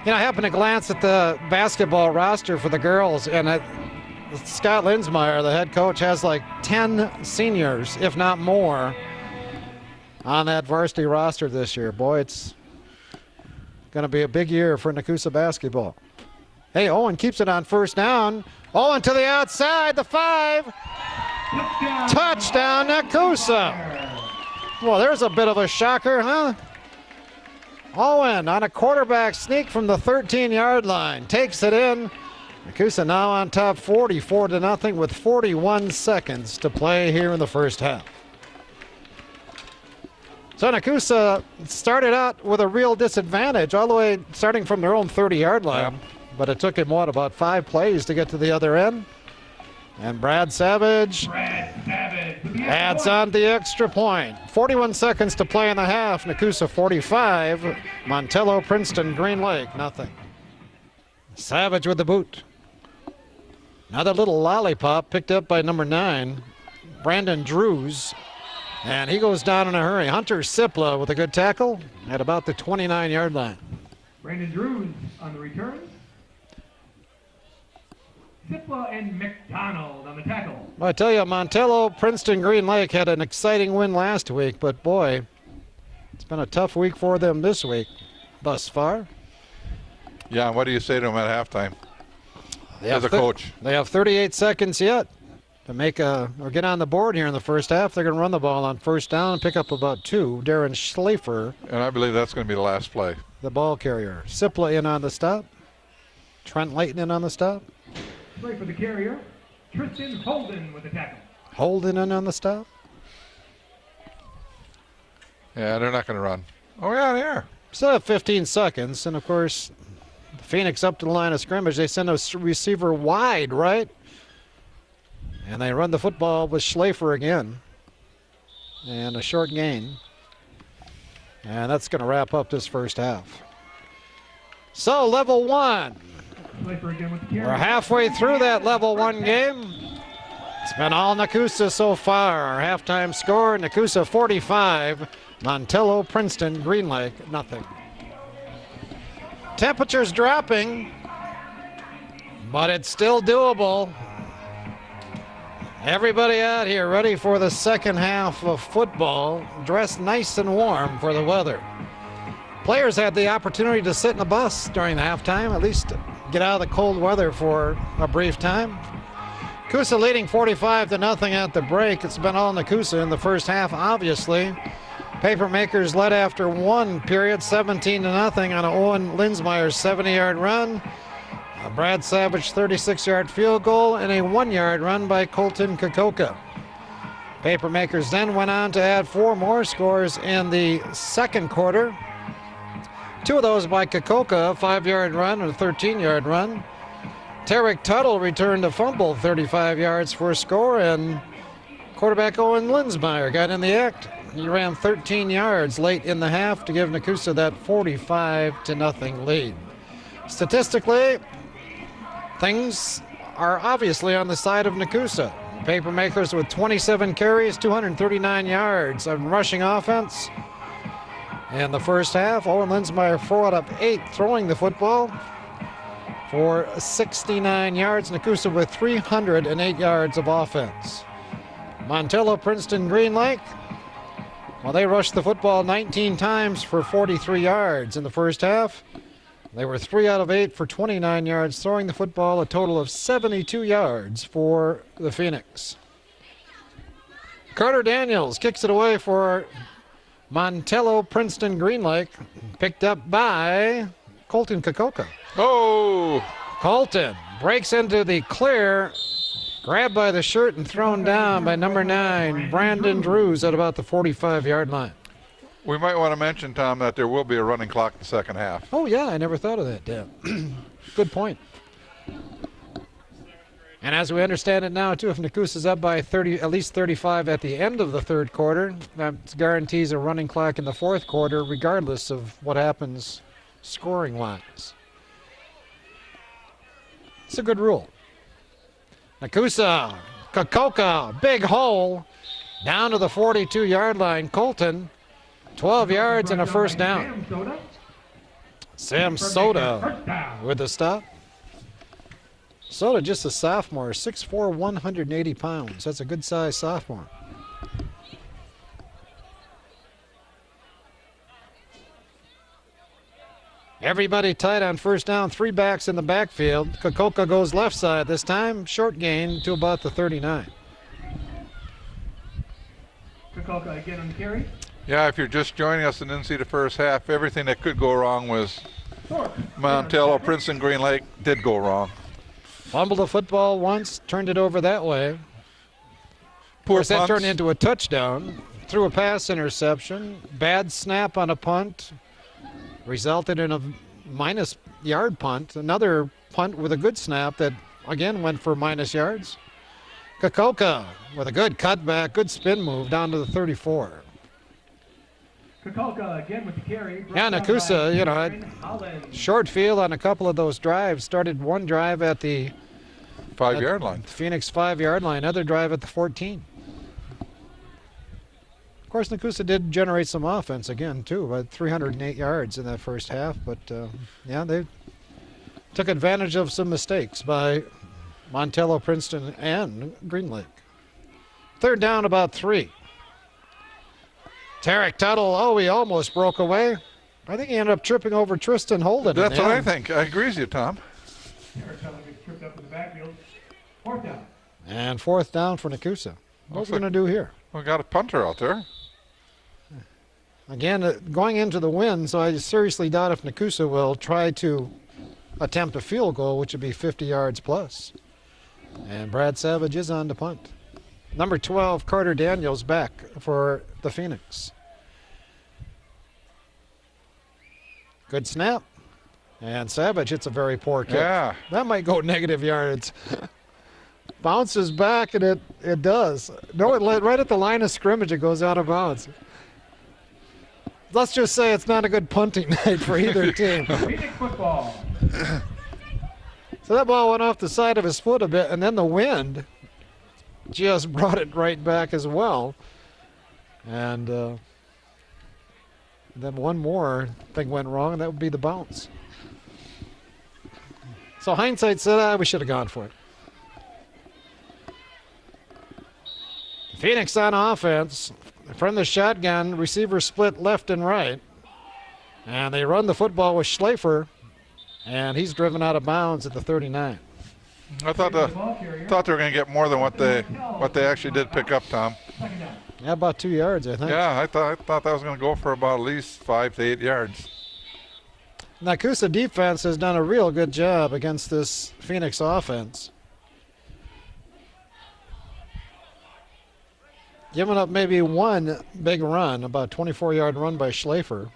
You know, I happened to glance at the basketball roster for the girls, and Scott Linsmeyer, the head coach, has like 10 seniors, if not more, on that varsity roster this year. Boy, it's going to be a big year for Nekoosa basketball. Hey, Owen keeps it on first down. Oh, and to the outside, the 5. Touchdown, Nekoosa. Well, there's a bit of a shocker, huh? Owen on a quarterback sneak from the 13-yard line. Takes it in. Nekoosa now on top 44-0 with 41 seconds to play here in the first half. So Nekoosa started out with a real disadvantage all the way starting from their own 30-yard line. Yep. But it took him, about 5 plays to get to the other end. And Brad Savage adds on the extra point. 41 seconds to play in the half. Nekoosa 45. Montello, Princeton, Green Lake, nothing. Savage with the boot. Another little lollipop picked up by number 9, Brandon Drews. And he goes down in a hurry. Hunter Sipla with a good tackle at about the 29-yard line. Brandon Drews on the return. Sipla and McDonald on the tackle. Well, I tell you, Montello, Princeton, Green Lake had an exciting win last week, but boy, it's been a tough week for them this week thus far. Yeah, and what do you say to them at halftime as a coach? They have 38 seconds yet to make or get on the board here in the first half. They're going to run the ball on first down and pick up about 2. Darren Schlafer. And I believe that's going to be the last play. The ball carrier. Sipla in on the stop. Trent Layton in on the stop. Play for the carrier. Tristan Holden with the tackle. Holden in on the stop. Yeah, they're not going to run. Oh, yeah, they are. Still have 15 seconds. And, of course, Phoenix up to the line of scrimmage. They send a receiver wide, right? And they run the football with Schlafer again. And a short gain. And that's going to wrap up this first half. So, level 1. We're halfway through that level 1 game. It's been all Nekoosa so far. Our halftime score, Nekoosa 45, Montello, Princeton, Green Lake, nothing. Temperatures dropping, but it's still doable. Everybody out here ready for the second half of football, dressed nice and warm for the weather. Players had the opportunity to sit in a bus during the halftime, at least get out of the cold weather for a brief time. Nekoosa leading 45-0 at the break. It's been all Nekoosa in the first half, obviously. Papermakers led after 1 period, 17-0 on Owen Linsmeyer's 70-yard run. A Brad Savage 36-yard field goal and a 1-yard run by Colton Kokoka. Papermakers then went on to add 4 more scores in the second quarter. 2 of those by Kokoka, a 5-yard run and a 13-yard run. Tarek Tuttle returned a fumble, 35 yards for a score, and quarterback Owen Linsmeyer got in the act. He ran 13 yards late in the half to give Nekoosa that 45-0 lead. Statistically, things are obviously on the side of Nekoosa. Papermakers with 27 carries, 239 yards of rushing offense. In the first half, Owen Linsmeyer 4 out of 8 throwing the football for 69 yards. Nekoosa with 308 yards of offense. Montello, Princeton, Green Lake, well, they rushed the football 19 times for 43 yards in the first half. They were 3 out of 8 for 29 yards, throwing the football a total of 72 yards for the Phoenix. Carter Daniels kicks it away for Montello, Princeton, Green Lake, picked up by Colton Kokoka. Oh! Colton breaks into the clear, grabbed by the shirt and thrown down by number 9, Brandon Drews, at about the 45-yard line. We might want to mention, Tom, that there will be a running clock in the second half. Oh, yeah, I never thought of that, Dan. Good point. And as we understand it now, too, if Nekoosa's up by at least 35 at the end of the third quarter, that guarantees a running clock in the fourth quarter, regardless of what happens scoring-wise. It's a good rule. Nekoosa, Kokoka, big hole, down to the 42-yard line. Colton, 12 yards and a first down. Sam Soda with the stop. Soda, just a sophomore, 6'4", 180 pounds. That's a good-sized sophomore. Everybody tight on first down, 3 backs in the backfield. Nekoosa goes left side this time, short gain to about the 39. Nekoosa again on the carry. Yeah, if you're just joining us and didn't see the first half, everything that could go wrong was Montello, Princeton, Green Lake did go wrong. Fumbled the football once, turned it over that way. Of course, that turned into a touchdown. Threw a pass interception. Bad snap on a punt. Resulted in a minus yard punt. Another punt with a good snap that, again, went for minus yards. Nekoosa with a good cutback, good spin move down to the 34. Nekoosa again with the carry. Yeah, Nekoosa, you know, had short field on a couple of those drives. Started one drive at the 5-yard line. Phoenix 5-yard line, other drive at the 14. Of course, Nekoosa did generate some offense again, too, about 308 yards in that first half. But, yeah, they took advantage of some mistakes by Montello, Princeton, and Green Lake. Third down, about 3. Tarek Tuttle, he almost broke away. I think he ended up tripping over Tristan Holden. That's what I think. I agree with you, Tom. Tarek Tuttle gets tripped up in the backfield. 4th down. And 4th down for Nekoosa. What's we going to do here? We got a punter out there. Again, going into the wind, so I seriously doubt if Nekoosa will try to attempt a field goal, which would be 50 yards plus. And Brad Savage is on to punt. Number 12, Carter Daniels, back for the Phoenix. Good snap. And Savage hits a very poor kick. Yeah. That might go negative yards. Bounces back, and it does. No, right at the line of scrimmage, it goes out of bounds. Let's just say it's not a good punting night for either team. Phoenix football. So that ball went off the side of his foot a bit, and then the wind just brought it right back as well. And then one more thing went wrong, and that would be the bounce. So hindsight said, we should have gone for it. Phoenix on offense. From the shotgun, receiver split left and right. And they run the football with Schlafer, and he's driven out of bounds at the 39. I thought they were going to get more than what they actually did pick up, Tom. Yeah, about 2 yards, I think. Yeah, I thought that was going to go for about at least 5 to 8 yards. Nekoosa defense has done a real good job against this Phoenix offense. Giving up maybe one big run, about a 24-yard run by Schlafer.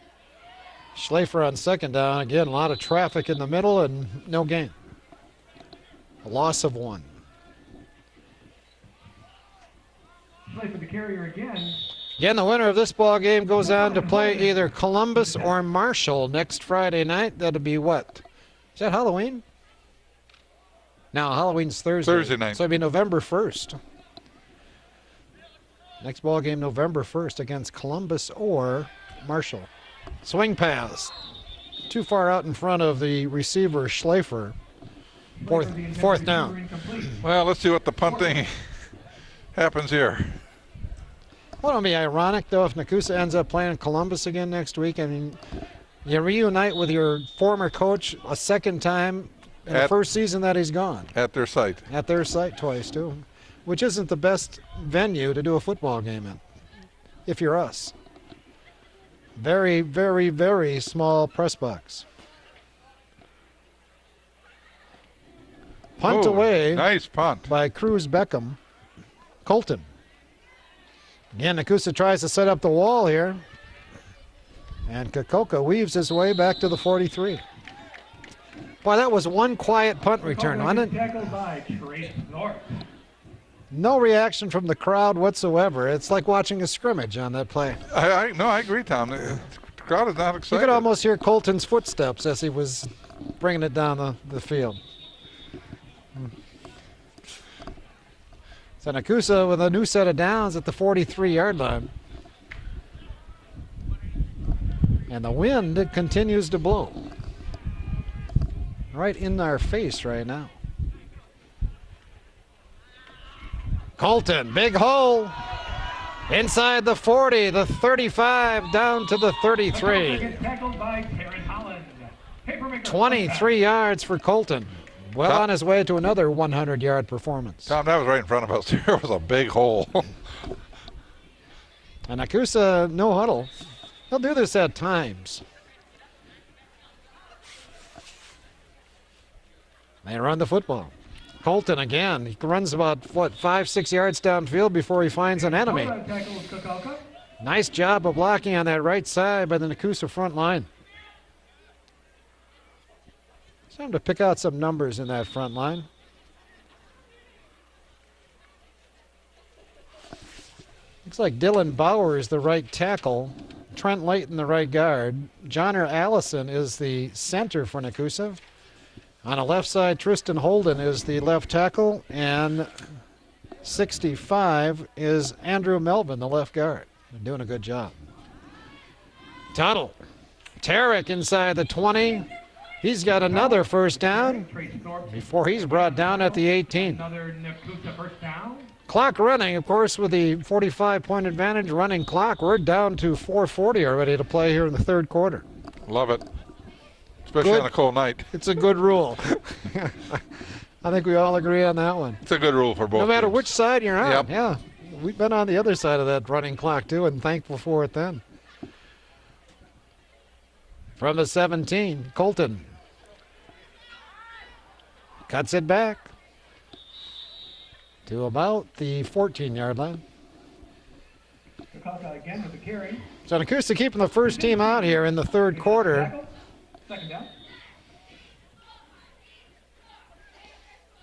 Schlafer on second down. Again, a lot of traffic in the middle and no gain. A loss of 1. Schlafer the carrier again. Again, the winner of this ball game goes on to play either Columbus or Marshall next Friday night. That'll be what? Is that Halloween? No, Halloween's Thursday. Thursday night. So it'll be November 1st. Next ball game, November 1st against Columbus or Marshall. Swing pass. Too far out in front of the receiver, Schlafer. Fourth down. Well, let's see what the punting happens here. Well, it'll be ironic, though, if Nekoosa ends up playing Columbus again next week. I mean, you reunite with your former coach a second time in the first season that he's gone. At their site. At their site twice, too. Which isn't the best venue to do a football game in, if you're us. Very, very, very small press box. Punt away. Nice punt. By Cruz Beckham. Colton. Again, Nekoosa tries to set up the wall here. And Nekoosa weaves his way back to the 43. Boy, that was one quiet punt return, wasn't it? Tackled by Trace North. No reaction from the crowd whatsoever. It's like watching a scrimmage on that play. I agree, Tom. The crowd is not excited. You could almost hear Colton's footsteps as he was bringing it down the field. So Nekoosa with a new set of downs at the 43-yard line. And the wind continues to blow. Right in our face right now. Colton, big hole. Inside the 40, the 35, down to the 33. Gets tackled by Terrence Holland. Papermakers. 23 yards for Colton. Well on his way to another 100-yard performance. Tom, that was right in front of us. There was a big hole. And Nekoosa, no huddle. He'll do this at times. They run the football. Colton again. He runs about, 5-6 yards downfield before he finds an enemy. Nice job of blocking on that right side by the Nekoosa front line. It's time to pick out some numbers in that front line. Looks like Dylan Bauer is the right tackle. Trent Layton the right guard. Johnner Allison is the center for Nekoosa. On the left side, Tristan Holden is the left tackle, and 65 is Andrew Melvin, the left guard. They're doing a good job. Tuttle. Tarek inside the 20. He's got another first down before he's brought down at the 18. Another Nekoosa first down. Clock running, of course, with the 45-point advantage running clock. We're down to 4:40 already to play here in the third quarter. Love it. Especially Good. on a cold night. It's a good rule. I think we all agree on that one. It's a good rule for both No matter teams. which side you're on. Yep. Yeah. We've been on the other side of that running clock, too, and thankful for it then. From the 17, Colton. Cuts it back to about the 14-yard line. Nekoosa again with the carry. So Nekoosa keeping the first team out here in the third quarter. Tackle. Second down.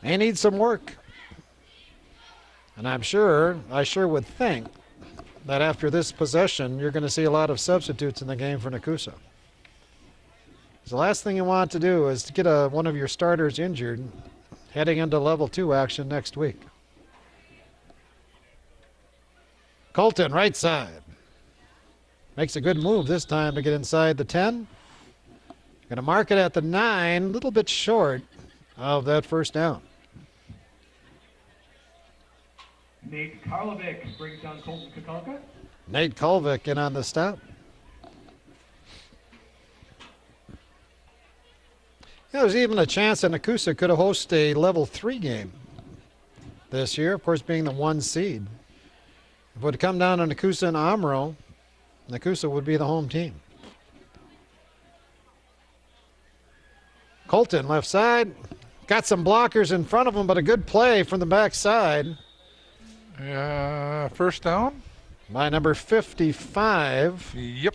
They need some work. And I sure would think that after this possession, you're going to see a lot of substitutes in the game for Nekoosa. The last thing you want to do is to get one of your starters injured heading into level 2 action next week. Colton, right side. Makes a good move this time to get inside the 10. Going to mark it at the 9, a little bit short of that first down. Nate Karlovic brings down Colton Kukulka. Nate Kolvik in on the stop. Yeah, there's even a chance that Nekoosa could have hosted a level 3 game this year, of course being the 1 seed. If it would come down to Nekoosa and Amro, Nekoosa would be the home team. Colton, left side. Got some blockers in front of him, but a good play from the backside. Yeah, first down? By number 55. Yep.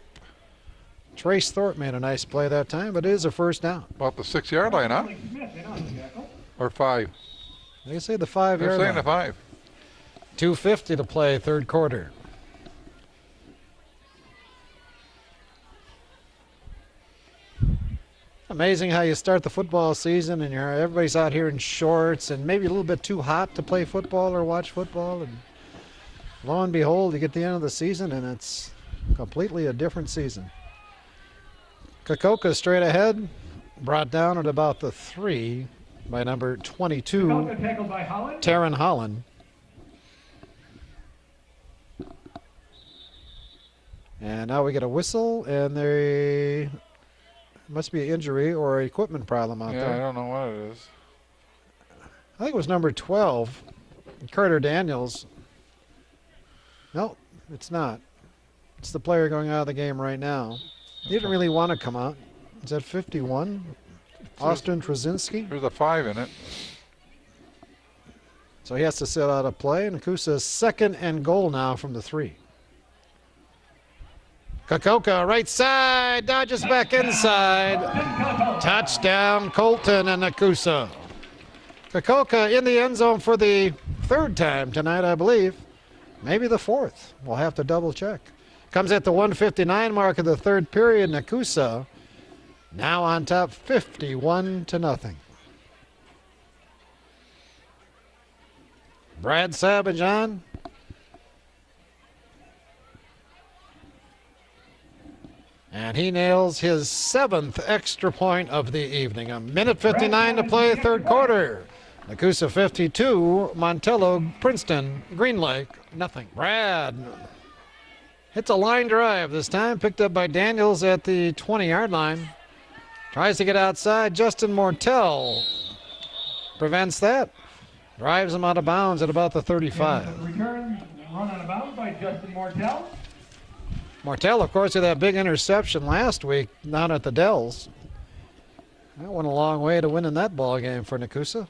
Trace Thorpe made a nice play that time, but it is a first down. About the 6-yard line, huh? Smith in on the tackle. Or 5? They say the They're 5-yard saying the line. 5. 2:50 to play, third quarter. Amazing how you start the football season and everybody's out here in shorts and maybe a little bit too hot to play football or watch football, and lo and behold, you get to the end of the season and it's completely a different season. Kokoka straight ahead, brought down at about the 3 by number 22, Kukulka tackled by Holland. Taryn Holland. And now we get a whistle, and there must be an injury or equipment problem out Yeah, I there. don't know what it is. I think it was number 12, Carter Daniels. No, it's not. It's the player going out of the game right now. He didn't really want to come out. Is that 51? Austin Trzynski? There's a 5 in it. So he has to sit out a play. And Nekoosa's second and goal now from the 3. Kokoka, right side, dodges back inside. Touchdown, Colton and Nekoosa. Kokoka in the end zone for the 3rd time tonight, I believe. Maybe the 4th. We'll have to double check. Comes at the 1:59 mark of the 3rd period. Nekoosa now on top 51-0. Brad Savage on. And he nails his 7th extra point of the evening. 1:59 to play, third quarter. Nekoosa 52, Montello, Princeton, Green Lake, nothing. Brad hits a line drive this time, picked up by Daniels at the 20-yard line. Tries to get outside. Justin Montello prevents that. Drives him out of bounds at about the 35. Return run out of bounds by Justin Montello. Montello, of course, had that big interception last week down at the Dells. That went a long way to winning that ball game for Nekoosa.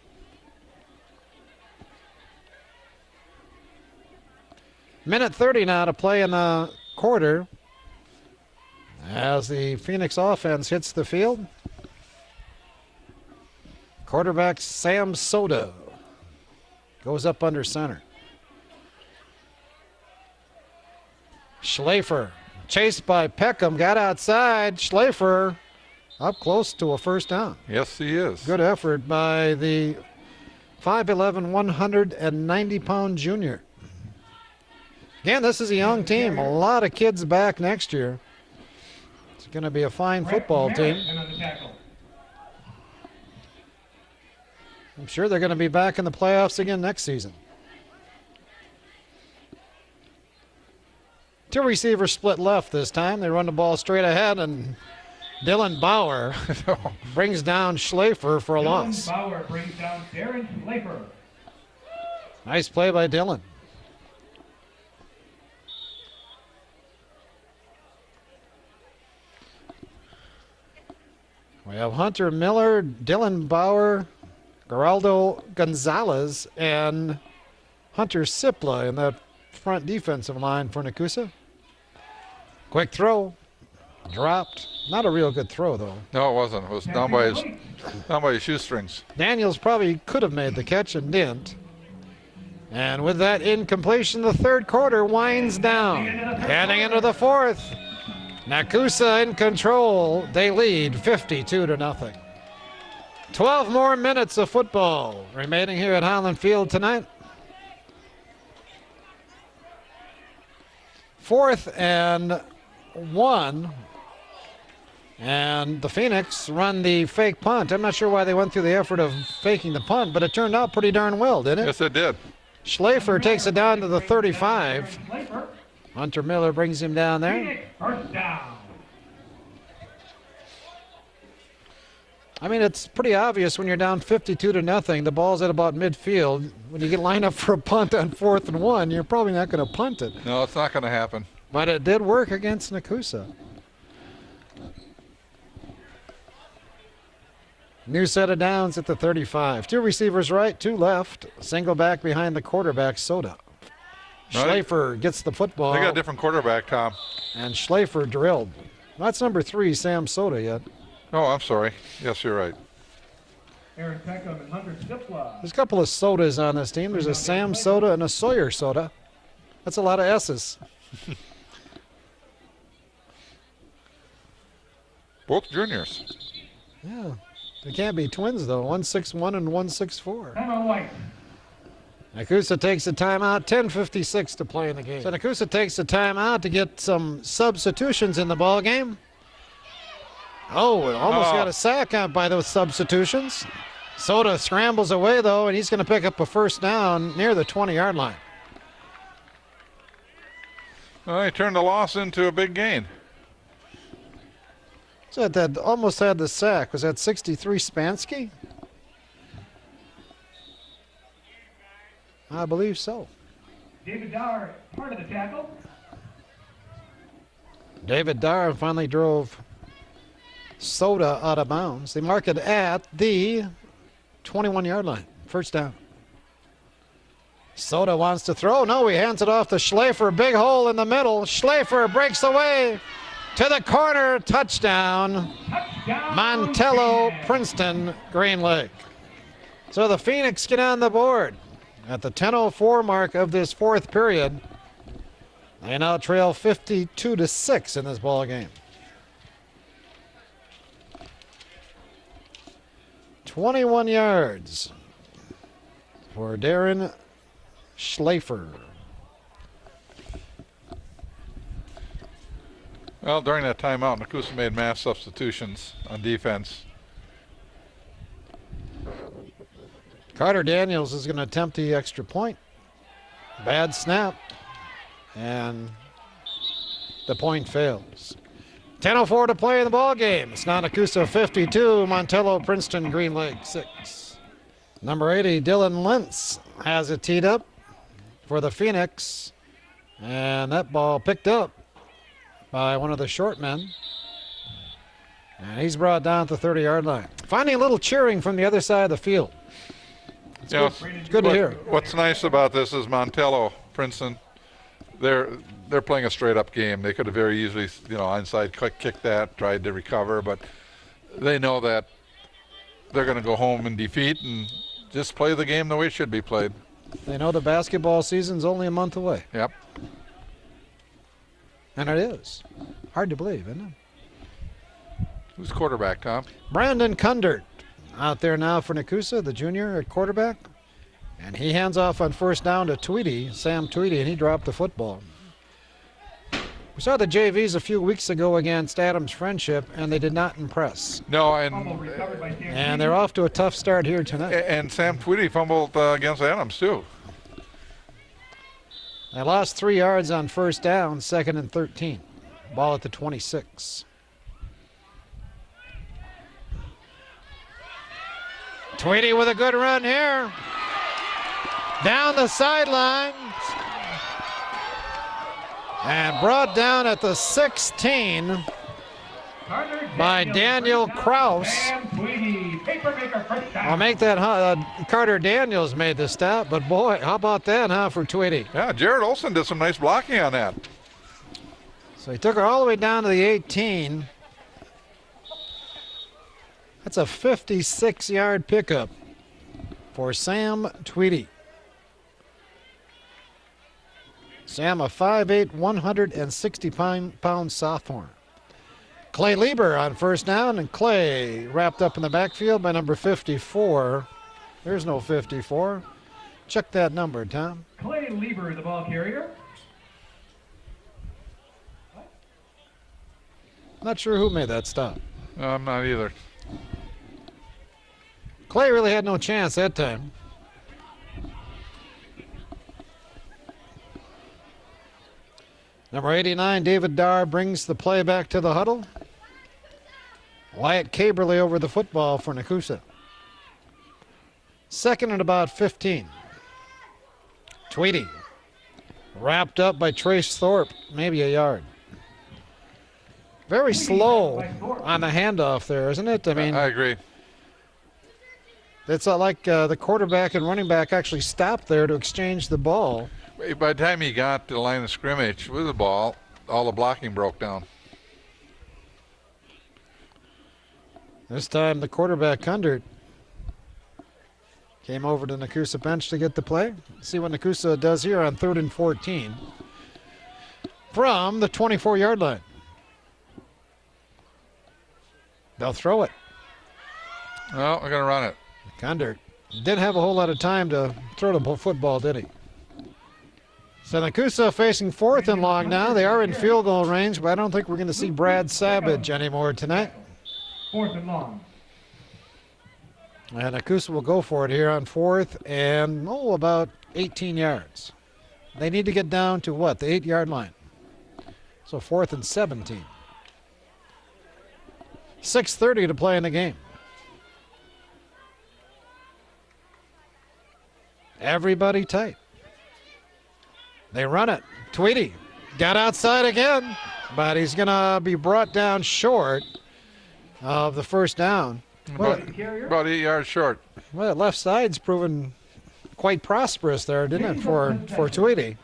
Minute 30 now to play in the quarter as the Phoenix offense hits the field. Quarterback Sam Soda goes up under center. Schlafer chased by Peckham, got outside. Schlafer up close to a first down. Yes, he is. Good effort by the 5'11", 190-pound junior. Again, this is a young team. A lot of kids back next year. It's going to be a fine football team. I'm sure they're going to be back in the playoffs again next season. Two receivers split left this time. They run the ball straight ahead, and Dylan Bauer brings down Schlafer for a loss. Bauer brings down Darren Schlafer. Nice play by Dylan. We have Hunter Miller, Dylan Bauer, Geraldo Gonzalez, and Hunter Sipla in that front defensive line for Nekoosa. Quick throw, dropped. Not a real good throw, though. No, it wasn't. It was down by his shoestrings. Daniels probably could have made the catch and didn't. And with that incompletion, the third quarter winds down. Heading into the fourth. Nekoosa in control. They lead 52-0. 12 more minutes of football remaining here at Highland Field tonight. 4th and 1. And the Phoenix run the fake punt. I'm not sure why they went through the effort of faking the punt, but it turned out pretty darn well, didn't it? Yes, it did. Schlafer takes it down to the 35. Hunter Miller brings him down there. First down. I mean, it's pretty obvious when you're down 52-0, the ball's at about midfield. When you get lined up for a punt on 4th and 1, you're probably not going to punt it. No, it's not going to happen. But it did work against Nekoosa. New set of downs at the 35. Two receivers right, two left. Single back behind the quarterback, Soda. Schlafer gets the football. They got a different quarterback, Tom. And Schlafer drilled. That's number 3, Sam Soda yet. Oh, I'm sorry. Yes, you're right. Aaron Peckham and Hunter Sipla. There's a couple of Sodas on this team. There's a Sam Soda and a Sawyer Soda. That's a lot of S's. Both juniors. Yeah. They can't be twins, though. 161 and 164. Emma White. Nekoosa takes a timeout. 10:56 to play in the game. So Nekoosa takes a timeout to get some substitutions in the ball game. Oh, it almost got a sack out by those substitutions. Soda scrambles away, though, and he's going to pick up a first down near the 20-yard line. Well, he turned the loss into a big gain. So that almost had the sack. Was that 63 Spansky? I believe so. David Dower, part of the tackle. David Dower finally drove Soda out of bounds. They mark it at the 21-yard line. First down. Soda wants to throw. No, he hands it off to Schlafer. Big hole in the middle. Schlafer breaks away to the corner. Touchdown. Montello, Princeton, Green Lake. So the Phoenix get on the board at the 10:04 mark of this fourth period. They now trail 52-6 in this ball game. 21 yards for Darren Schlafer. Well, during that timeout, Nekoosa made mass substitutions on defense. Carter Daniels is going to attempt the extra point. Bad snap. And the point fails. 10:04 to play in the ball game. It's now Nekoosa 52, Montello, Princeton, Green Lake 6. Number 80, Dylan Lentz has it teed up for the Phoenix. And that ball picked up by one of the short men. And he's brought down to the 30-yard line. Finding a little cheering from the other side of the field. It's good to hear. What's nice about this is Montello, Princeton, they're playing a straight-up game. They could have very easily, onside kicked that, tried to recover, but they know that they're going to go home in defeat and just play the game the way it should be played. They know the basketball season's only a month away. Yep. And it is. Hard to believe, isn't it? Who's quarterback, Tom? Brandon Kundert out there now for Nekoosa, the junior at quarterback. And he hands off on first down to Sam Tweedy, and he dropped the football. We saw the JVs a few weeks ago against Adams Friendship, and they did not impress. No, and they're off to a tough start here tonight. And Sam Tweedy fumbled against Adams, too. They lost 3 yards on first down, 2nd and 13. Ball at the 26. Tweedy with a good run here. Down the sidelines. And brought down at the 16 by Daniel Kraus. I'll make that Carter Daniels made the stop, but boy, how about that, for Tweedy? Yeah, Jared Olson did some nice blocking on that. So he took her all the way down to the 18. That's a 56-yard pickup for Sam Tweedy. Sam, a 5'8", 160-pound sophomore. Clay Lieber on first down, and Clay wrapped up in the backfield by number 54. There's no 54. Check that number, Tom. Clay Lieber, the ball carrier. Not sure who made that stop. No, I'm not either. Clay really had no chance that time. Number 89, David Darr, brings the play back to the huddle. Wyatt Caberly over the football for Nekoosa. 2nd and about 15. Tweedy, wrapped up by Trace Thorpe, maybe a yard. Very slow on the handoff there, isn't it? I mean, I agree. It's like the quarterback and running back actually stopped there to exchange the ball. By the time he got to the line of scrimmage with the ball, all the blocking broke down. This time the quarterback, Kundert, came over to Nekoosa bench to get the play. See what Nekoosa does here on 3rd and 14 from the 24-yard line. They'll throw it. Well, we're going to run it. Kundert didn't have a whole lot of time to throw the football, did he? So Nekoosa facing 4th and long now. They are in field goal range, but I don't think we're going to see Brad Savage anymore tonight. 4th and long. And Nekoosa will go for it here on 4th and, about 18 yards. They need to get down to what? The 8-yard line. So 4th and 17. 6:30 to play in the game. Everybody tight. They run it. Tweedy got outside again, but he's going to be brought down short of the first down. About 8 yards short. Well, the left side's proven quite prosperous there, didn't it, for Tweedy?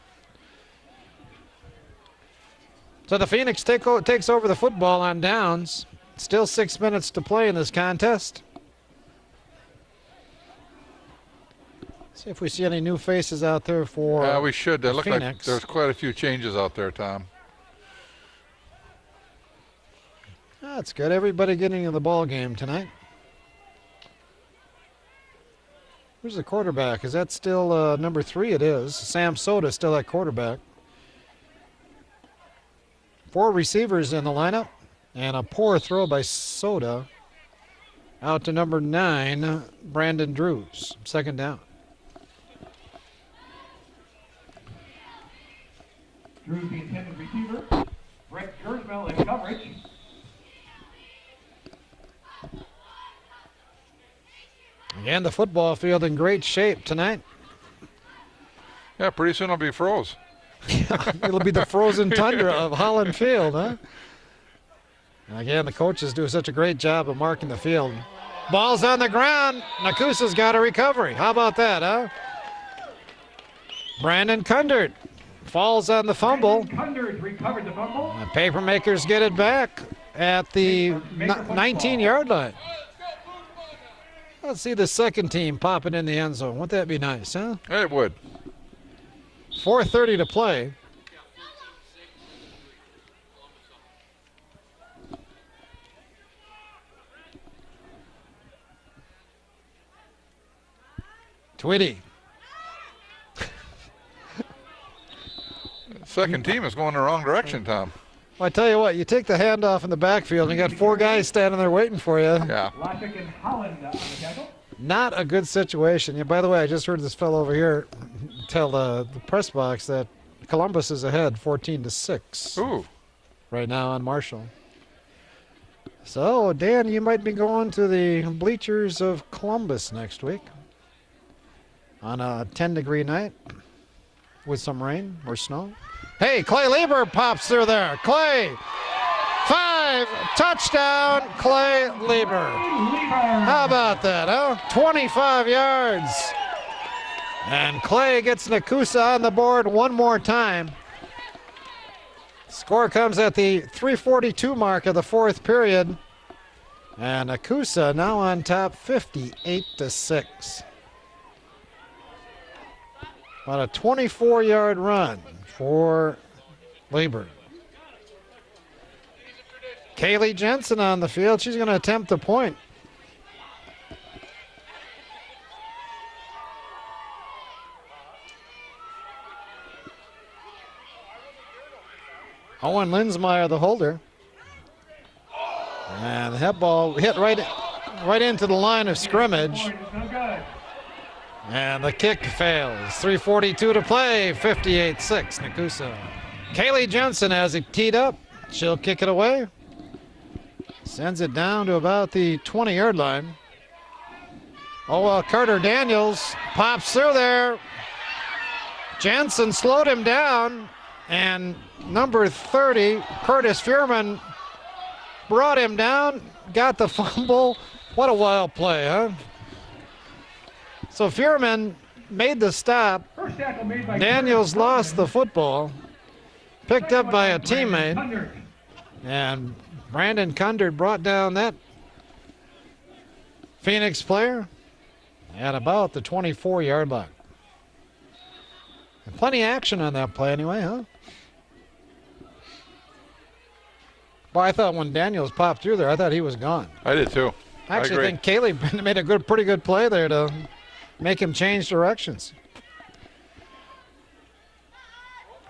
So the Phoenix takes over the football on downs. Still 6 minutes to play in this contest. See if we see any new faces out there for we should. They look Phoenix. like there's quite a few changes out there, Tom. That's good. Everybody getting in the ball game tonight. Who's the quarterback? Is that still number 3? It is. Sam Soda still at quarterback. 4 receivers in the lineup. And a poor throw by Soda out to number 9, Brandon Drews. 2nd down. Drews, the intended receiver. Brett Kurzmel in coverage. And the football field in great shape tonight. Yeah, pretty soon it'll be froze. It'll be the frozen tundra of Holland Field, huh? Again, the coaches do such a great job of marking the field. Ball's on the ground. Nekoosa's got a recovery. How about that, huh? Brandon Kundert falls on the fumble. Kundert recovered the fumble. The Papermakers get it back at the 19-yard line. Let's see the second team popping in the end zone. Wouldn't that be nice, huh? It would. 4:30 to play. Tweedy. Second team is going the wrong direction, Tom. Well, I tell you what, you take the handoff in the backfield and you got 4 guys standing there waiting for you. Yeah. Logic and Holland on the tackle. Not a good situation. Yeah, by the way, I just heard this fellow over here tell the press box that Columbus is ahead 14-6 Ooh. right now on Marshall. So, Dan, you might be going to the bleachers of Columbus next week on a 10-degree night with some rain or snow. Hey, Clay Lieber pops through there. Clay, 5, touchdown, Clay Lieber. How about that, huh? 25 yards. And Clay gets Nekoosa on the board one more time. Score comes at the 3:42 mark of the 4th period. And Nekoosa now on top 58-6. About a 24-yard run for Lieber. Kaylee Jensen on the field. She's going to attempt the point. Owen Linsmeyer, the holder. And the head ball hit right into the line of scrimmage. And the kick fails. 3:42 to play, 58-6, Nekoosa. Kaylee Jensen has it teed up. She'll kick it away. Sends it down to about the 20-yard line. Oh, well, Carter Daniels pops through there. Jensen slowed him down. And number 30, Curtis Fuhrman, brought him down, got the fumble. What a wild play, huh? So Fuhrman made the stop. Daniels lost the football, picked up by a teammate, and Brandon Kundert brought down that Phoenix player at about the 24-yard line. And plenty of action on that play anyway, huh? Well, I thought when Daniels popped through there, I thought he was gone. I did too. I actually think Kaylee made a pretty good play there to make him change directions.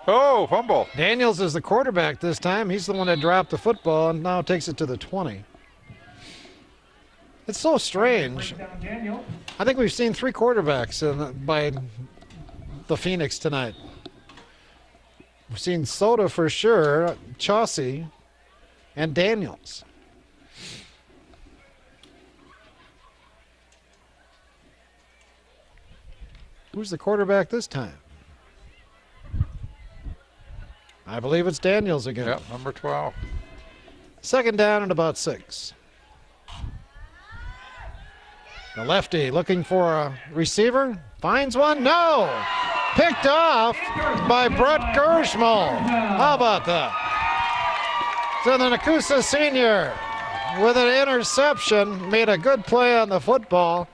Oh, fumble. Daniels is the quarterback this time. He's the one that dropped the football and now takes it to the 20. It's so strange. I think we've seen 3 quarterbacks by the Phoenix tonight. We've seen Soda for sure, Chauncey, and Daniels. Who's the quarterback this time? I believe it's Daniels again. Yep, number 12. Second down and about 6. The lefty looking for a receiver. Finds one. No! Picked off by Brett Gershmal. How about that? So the Nekoosa senior with an interception made a good play on the football.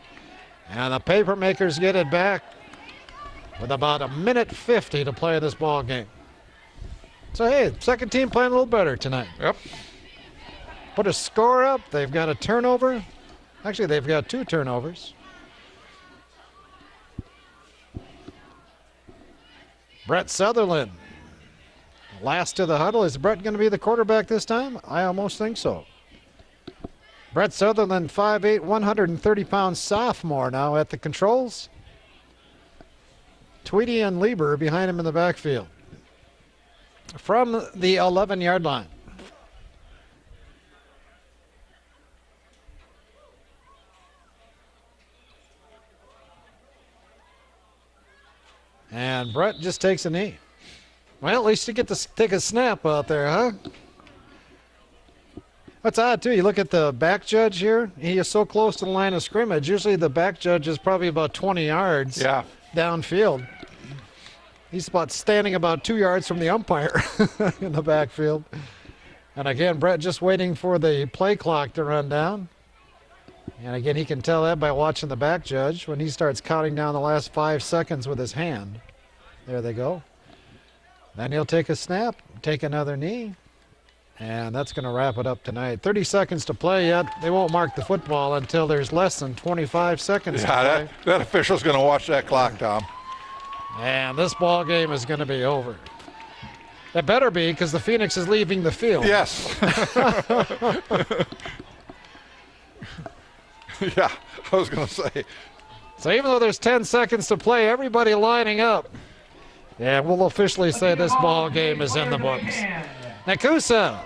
And the Papermakers get it back with about 1:50 to play this ball game. So, hey, second team playing a little better tonight. Yep. Put a score up. They've got a turnover. Actually, they've got 2 turnovers. Brett Sutherland, last to the huddle. Is Brett going to be the quarterback this time? I almost think so. Brett Sutherland, 5'8", 130-pound sophomore now at the controls. Tweedy and Lieber behind him in the backfield. From the 11-yard line. And Brett just takes a knee. Well, at least you get to take a snap out there, huh? That's odd, too. You look at the back judge here. He is so close to the line of scrimmage. Usually the back judge is probably about 20 yards downfield. He's standing about 2 yards from the umpire in the backfield. And again, Brett just waiting for the play clock to run down. And again, he can tell that by watching the back judge when he starts counting down the last 5 seconds with his hand. There they go. Then he'll take a snap, take another knee, and that's going to wrap it up tonight. 30 seconds to play yet. They won't mark the football until there's less than 25 seconds to play. That official's going to watch that clock, Tom. And this ball game is going to be over. It better be, because the Phoenix is leaving the field. Yes. Yeah, I was going to say. So even though there's 10 seconds to play, everybody lining up. Yeah, we'll officially say this ball game is in the books. Nekoosa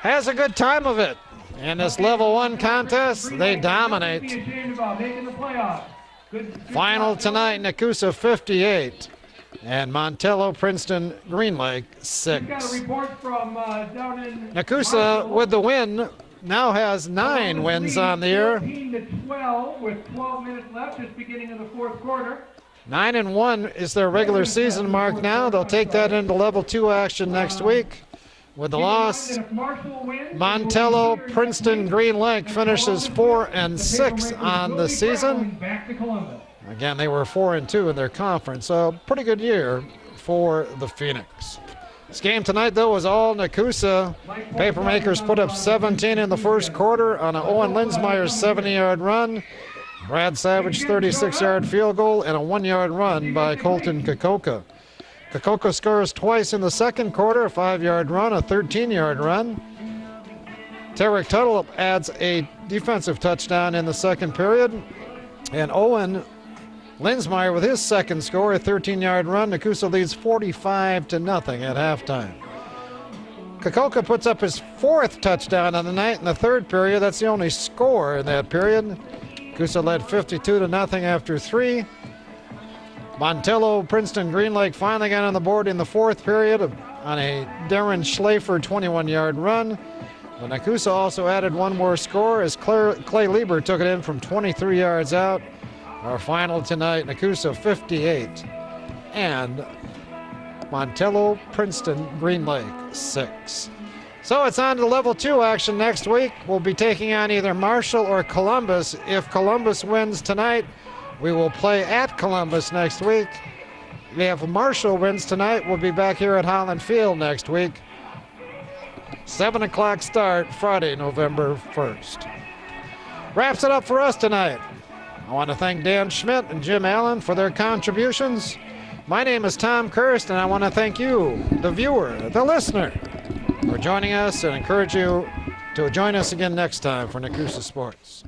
has a good time of it. In this level 1 contest, they dominate. Final tonight, Nekoosa 58. And Montello, Princeton, Green Lake 6. Nekoosa with the win now has 9 wins on the year. 13-12 with 12 minutes left, just beginning of the fourth quarter. 9-1 is their regular season mark now. They'll take that into level 2 action next week. With the loss, Montello, Princeton, Green Lake finishes 4-6 on the season. Again, they were 4-2 in their conference, so pretty good year for the Phoenix. This game tonight, though, was all Nekoosa. Papermakers put up 17 in the first quarter on an Owen Linsmeyer's 70-yard run. Brad Savage 36-yard field goal and a 1-yard run by Colton Nekoosa. Nekoosa scores twice in the second quarter, a 5-yard run, a 13-yard run. Tarek Tuttle adds a defensive touchdown in the second period. And Owen Linsmeyer with his second score, a 13-yard run. Nekoosa leads 45-0 at halftime. Nekoosa puts up his 4th touchdown on the night in the third period. That's the only score in that period. Nekoosa led 52-0 after 3. Montello, Princeton, Green Lake finally got on the board in the fourth period on a Darren Schlafer 21-yard run. But Nekoosa also added one more score as Clay Lieber took it in from 23 yards out. Our final tonight, Nekoosa 58 and Montello, Princeton, Green Lake 6. So it's on to level 2 action next week. We'll be taking on either Marshall or Columbus. If Columbus wins tonight, we will play at Columbus next week. If Marshall wins tonight, we'll be back here at Holland Field next week. 7 o'clock start Friday, November 1st. Wraps it up for us tonight. I want to thank Dan Schmidt and Jim Allen for their contributions. My name is Tom Kirst, and I want to thank you, the viewer, the listener, for joining us and encourage you to join us again next time for Nekoosa Sports.